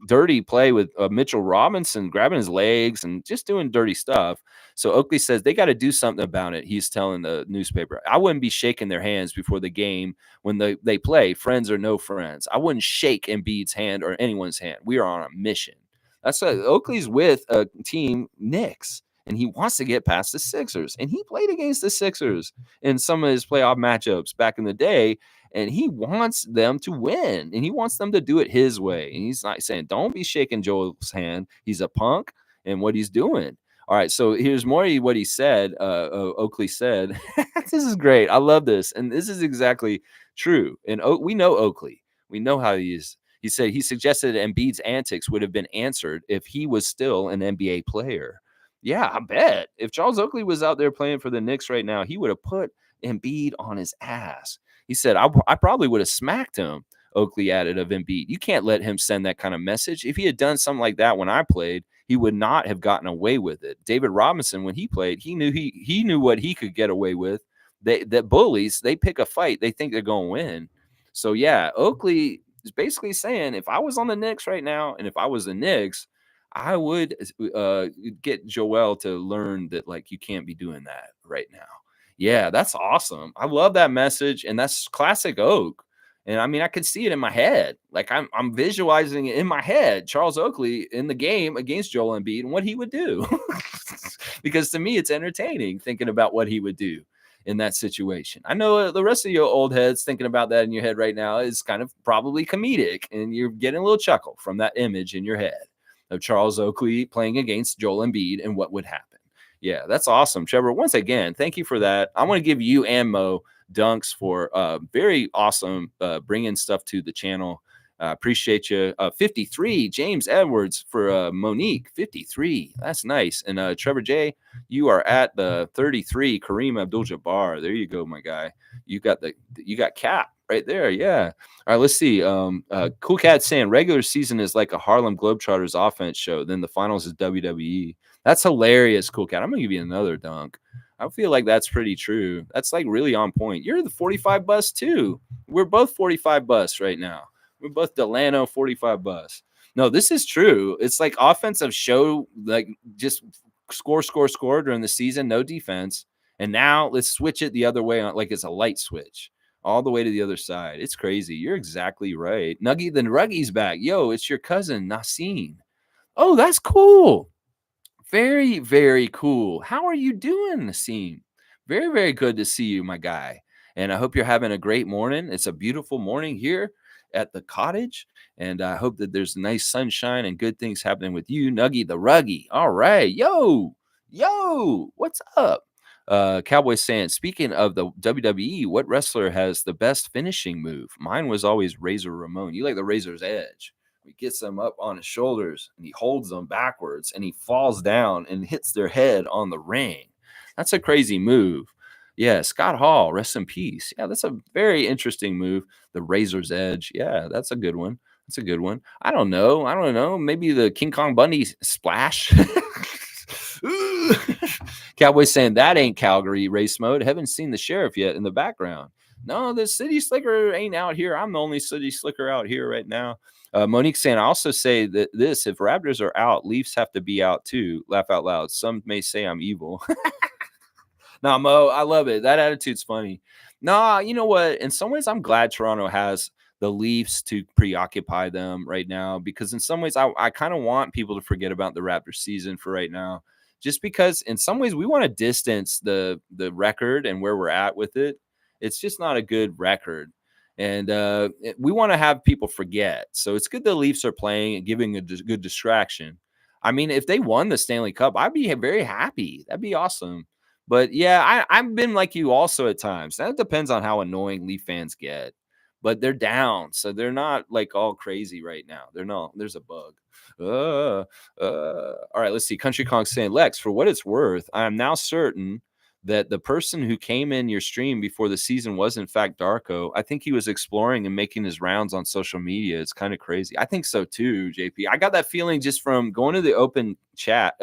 dirty play with Mitchell Robinson grabbing his legs and just doing dirty stuff. So Oakley says they got to do something about it. He's telling the newspaper, I wouldn't be shaking their hands before the game when they play, friends or no friends. I wouldn't shake Embiid's hand or anyone's hand. We are on a mission. That's what Oakley's with a team, Knicks, and he wants to get past the Sixers. And he played against the Sixers in some of his playoff matchups back in the day. And he wants them to win, and he wants them to do it his way. And he's not saying, don't be shaking Joel's hand. He's a punk and what he's doing. All right, so here's more of what he said. Oakley said, this is great. I love this. And this is exactly true. And we know Oakley. We know how he is. He said he suggested Embiid's antics would have been answered if he was still an NBA player. Yeah, I bet. If Charles Oakley was out there playing for the Knicks right now, he would have put Embiid on his ass. He said, I probably would have smacked him, Oakley added of Embiid. You can't let him send that kind of message. If he had done something like that when I played, he would not have gotten away with it. David Robinson, when he played, he knew what he could get away with. That bullies, they pick a fight. They think they're going to win. So, yeah, Oakley is basically saying if I was on the Knicks right now and if I was the Knicks, I would get Joel to learn that, like, you can't be doing that right now. Yeah, that's awesome. I love that message, and that's classic Oak. And I mean, I could see it in my head. Like I'm visualizing it in my head, Charles Oakley in the game against Joel Embiid and what he would do. Because to me, it's entertaining thinking about what he would do in that situation. I know the rest of you old heads thinking about that in your head right now is kind of probably comedic, and you're getting a little chuckle from that image in your head of Charles Oakley playing against Joel Embiid and what would happen. Yeah, that's awesome, Trevor. Once again, thank you for that. I want to give you and Mo dunks for very awesome bringing stuff to the channel. Appreciate you. 53, James Edwards for Monique. 53, that's nice. And Trevor J, you are at the 33. Kareem Abdul-Jabbar. There you go, my guy. You got Cap right there. Yeah. All right, let's see. Cool Cat saying regular season is like a Harlem Globetrotters offense show. Then the finals is WWE. That's hilarious, Cool Cat. I'm gonna give you another dunk. I feel like that's pretty true. That's like really on point. You're the 45 bus too. We're both 45 bus right now. We're both Delano 45 bus. No, this is true. It's like offensive show, like just score during the season, no defense. And now let's switch it the other way on, like it's a light switch all the way to the other side. It's crazy. You're exactly right. Nuggy the Ruggy's back. Yo, it's your cousin, Nassim. Oh, that's cool. Very, very cool. How are you doing, Nassim? Very, very good to see you, my guy. And I hope you're having a great morning. It's a beautiful morning here at the cottage. And I hope that there's nice sunshine and good things happening with you, Nuggy the Ruggy. All right. Yo, what's up? Cowboy saying, speaking of the WWE, what wrestler has the best finishing move? Mine was always Razor Ramon. You like the Razor's Edge. He gets them up on his shoulders and he holds them backwards and he falls down and hits their head on the ring. That's a crazy move. Yeah, Scott Hall, rest in peace. Yeah, that's a very interesting move. The Razor's Edge. Yeah, that's a good one. That's a good one. I don't know. Maybe the King Kong Bundy splash. Cowboy saying that ain't Calgary race mode. Haven't seen the sheriff yet in the background. No, the city slicker ain't out here. I'm the only city slicker out here right now. Monique saying, I also say that if Raptors are out, Leafs have to be out too. Laugh out loud. Some may say I'm evil. Nah, Mo, I love it. That attitude's funny. Nah, you know what? In some ways, I'm glad Toronto has the Leafs to preoccupy them right now, because in some ways I kind of want people to forget about the Raptors season for right now, just because in some ways we want to distance the record and where we're at with it. It's just not a good record. And we want to have people forget. So it's good the Leafs are playing and giving a good distraction. I mean, if they won the Stanley Cup, I'd be very happy. That'd be awesome. But yeah, I've been like you also at times. That depends on how annoying Leaf fans get. But they're down, so they're not like all crazy right now. They're not. There's a bug. All right, let's see. Country Kong saying, Lex, for what it's worth, I am now certain that the person who came in your stream before the season was in fact Darko. I think he was exploring and making his rounds on social media. It's kind of crazy. I think so too, JP. I got that feeling just from going to the open chat,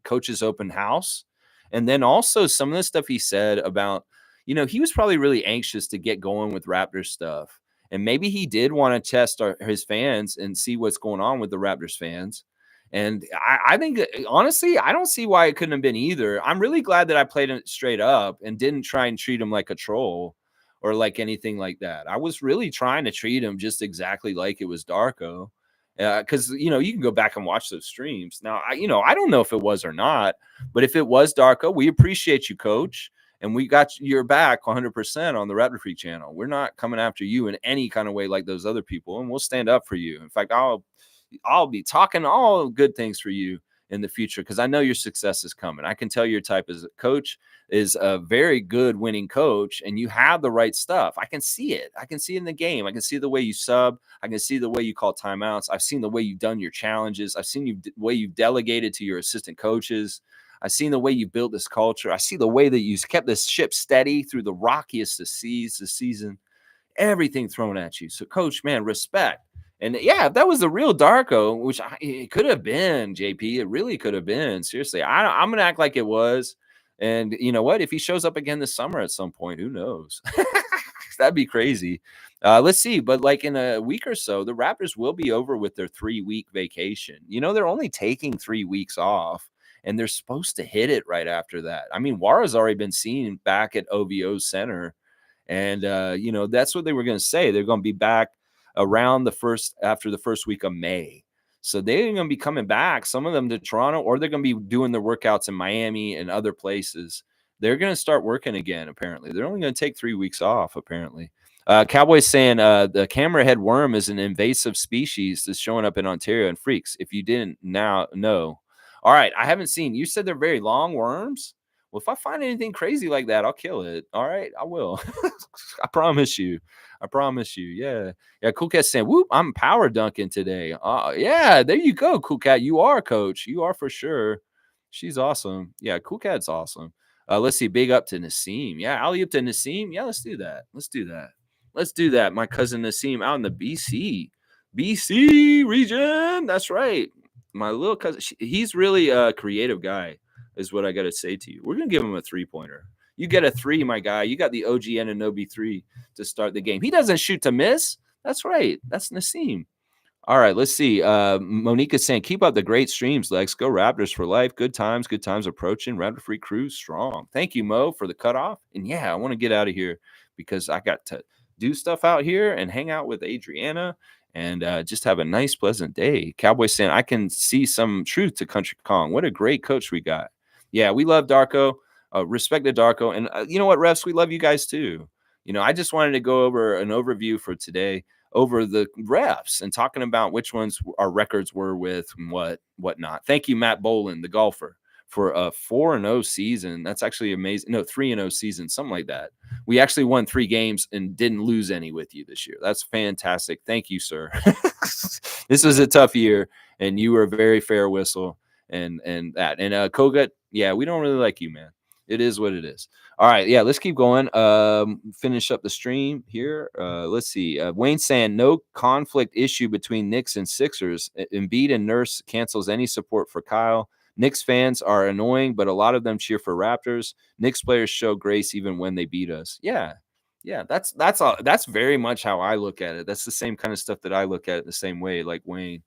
coaches open house, and then also some of the stuff he said about, he was probably really anxious to get going with Raptors stuff. And maybe he did want to test his fans and see what's going on with the Raptors fans. And I think, honestly, I don't see why it couldn't have been either. I'm really glad that I played it straight up and didn't try and treat him like a troll or like anything like that. I was really trying to treat him just exactly like it was Darko. Because, you can go back and watch those streams. Now, I don't know if it was or not, but if it was Darko, we appreciate you, coach. And we got your back 100% on the Raptor Freak channel. We're not coming after you in any kind of way like those other people, and we'll stand up for you. In fact, I'll be talking all good things for you in the future, because I know your success is coming. I can tell your type as a coach is a very good winning coach, and you have the right stuff. I can see it. I can see it in the game. I can see the way you sub. I can see the way you call timeouts. I've seen the way you've done your challenges. I've seen the way you've delegated to your assistant coaches. I've seen the way you built this culture. I see the way that you kept this ship steady through the rockiest of seas this season. Everything thrown at you. So, coach, man, respect. And yeah, if that was the real Darko, which it could have been, JP, it really could have been. Seriously, I'm going to act like it was. And you know what? If he shows up again this summer at some point, who knows? That'd be crazy. Let's see. But like in a week or so, the Raptors will be over with their 3-week vacation. They're only taking 3 weeks off, and they're supposed to hit it right after that. I mean, Wara's already been seen back at OVO Center. And, that's what they were going to say. They're going to be back around after the first week of May. So they're going to be coming back, some of them to Toronto, or they're going to be doing their workouts in Miami and other places. They're going to start working again, apparently. They're only going to take 3 weeks off, apparently. Cowboy's saying the camerahead worm is an invasive species that's showing up in Ontario and freaks. If you didn't now know. All right, I haven't seen. You said they're very long worms? Well, if I find anything crazy like that, I'll kill it. All right, I will. I promise you. Yeah. Yeah, Cool Cat saying, whoop, I'm power dunking today. Yeah, there you go, Cool Cat. You are, coach. You are for sure. She's awesome. Yeah, Cool Cat's awesome. Let's see. Big up to Nassim. Yeah, alley up to Nassim. Yeah, let's do that. My cousin Nassim out in the BC region. That's right. My little cousin. He's really a creative guy, is what I got to say to you. We're going to give him a 3-pointer. You get a 3, my guy. You got the OG Anunoby 3 to start the game. He doesn't shoot to miss. That's right. That's Nassim. All right, let's see. Monica's saying, keep up the great streams, Lex. Go Raptors for life. Good times approaching. Raptor Free Crew strong. Thank you, Mo, for the cutoff. And yeah, I want to get out of here because I got to do stuff out here and hang out with Adriana and just have a nice, pleasant day. Cowboy saying, I can see some truth to Country Kong. What a great coach we got. Yeah, we love Darko. Respect to Darko. And you know what, refs? We love you guys too. I just wanted to go over an overview for today over the refs and talking about which ones our records were with and whatnot. Thank you, Matt Bolin, the golfer, for a 4-0 season. That's actually amazing. No, 3-0 season, something like that. We actually won 3 games and didn't lose any with you this year. That's fantastic. Thank you, sir. This was a tough year, and you were a very fair whistle and that. And Kogut, yeah, we don't really like you, man. It is what it is. All right, yeah, let's keep going. Finish up the stream here. Let's see. Wayne saying no conflict issue between Knicks and Sixers. Embiid and Nurse cancels any support for Kyle. Knicks fans are annoying, but a lot of them cheer for Raptors. Knicks players show grace even when they beat us. Yeah, that's very much how I look at it. That's the same kind of stuff that I look at it the same way, like Wayne.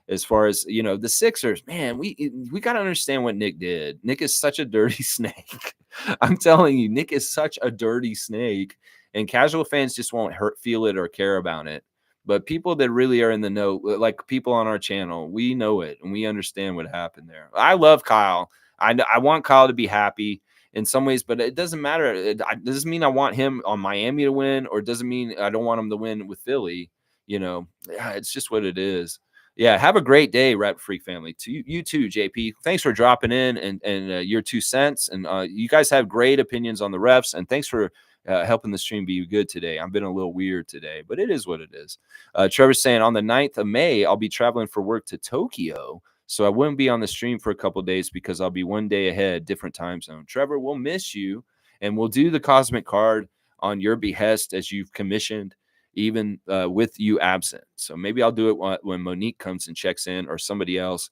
As far as the Sixers, man, we got to understand what Nick did. Nick is such a dirty snake. I'm telling you, Nick is such a dirty snake. and casual fans just won't feel it or care about it. But people that really are in the know, like people on our channel, we know it and we understand what happened there. I love Kyle. I want Kyle to be happy in some ways, but it doesn't matter. It doesn't mean I want him on Miami to win, or it doesn't mean I don't want him to win with Philly. Yeah, it's just what it is. Yeah, have a great day, Rap Freak family. To you too, JP. Thanks for dropping in and your 2 cents. And you guys have great opinions on the refs. And thanks for helping the stream be good today. I've been a little weird today, but it is what it is. Trevor's saying on the 9th of May, I'll be traveling for work to Tokyo. So I wouldn't be on the stream for a couple days because I'll be one day ahead, different time zone. Trevor, we'll miss you, and we'll do the Cosmic Card on your behest as you've commissioned, even with you absent. So maybe I'll do it when Monique comes and checks in, or somebody else.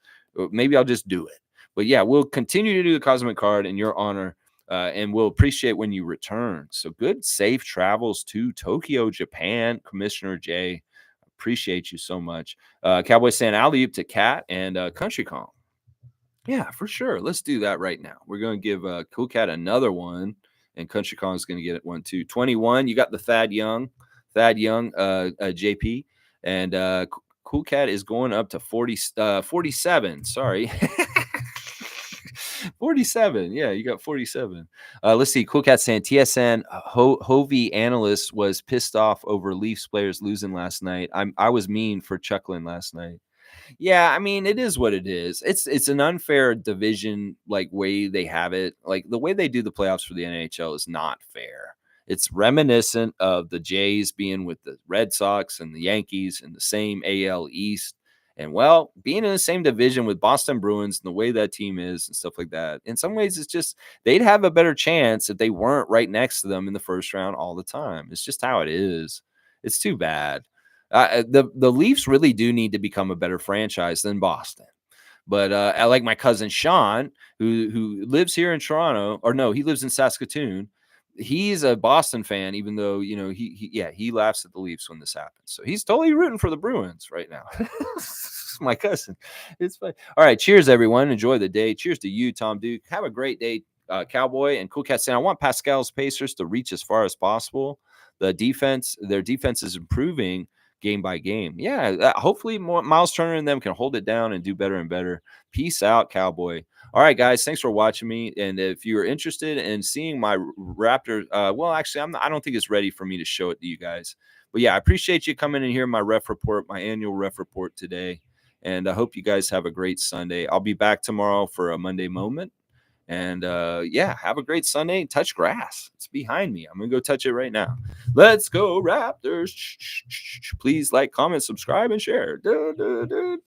Maybe I'll just do it. But yeah, we'll continue to do the Cosmic Card in your honor, and we'll appreciate when you return. So good, safe travels to Tokyo, Japan, Commissioner J. Appreciate you so much. Cowboy saying alley oop to Cat and Country Kong. Yeah, for sure. Let's do that right now. We're going to give Cool Cat another one, and Country Kong's going to get it one too. 21. You got the Thad Young, JP, and Cool Cat is going up to 47. Sorry. 47. Yeah, you got 47. Let's see. Cool Cat saying TSN Hovey analyst was pissed off over Leafs players losing last night. I was mean for chuckling last night. Yeah, I mean, it is what it is. It's an unfair division, like way they have it. Like the way they do the playoffs for the NHL is not fair. It's reminiscent of the Jays being with the Red Sox and the Yankees in the same AL East. And well, being in the same division with Boston Bruins and the way that team is and stuff like that, in some ways, it's just they'd have a better chance if they weren't right next to them in the first round all the time. It's just how it is. It's too bad. The Leafs really do need to become a better franchise than Boston. But I like my cousin Sean, who lives here in Toronto, or no, he lives in Saskatoon. He's a Boston fan, even though he laughs at the Leafs when this happens. So he's totally rooting for the Bruins right now. My cousin, it's fun. All right, cheers everyone. Enjoy the day. Cheers to you, Tom Duke. Have a great day, Cowboy and Cool Cat saying I want Pascal's Pacers to reach as far as possible. Their defense is improving game by game. Yeah, hopefully more Miles Turner and them can hold it down and do better and better. Peace out, Cowboy. All right, guys, thanks for watching me. And if you're interested in seeing my Raptor, well, actually, I don't think it's ready for me to show it to you guys. But yeah, I appreciate you coming in here, my ref report, my annual ref report today. And I hope you guys have a great Sunday. I'll be back tomorrow for a Monday moment. And yeah, have a great Sunday. Touch grass. It's behind me. I'm going to go touch it right now. Let's go, Raptors. Please like, comment, subscribe, and share.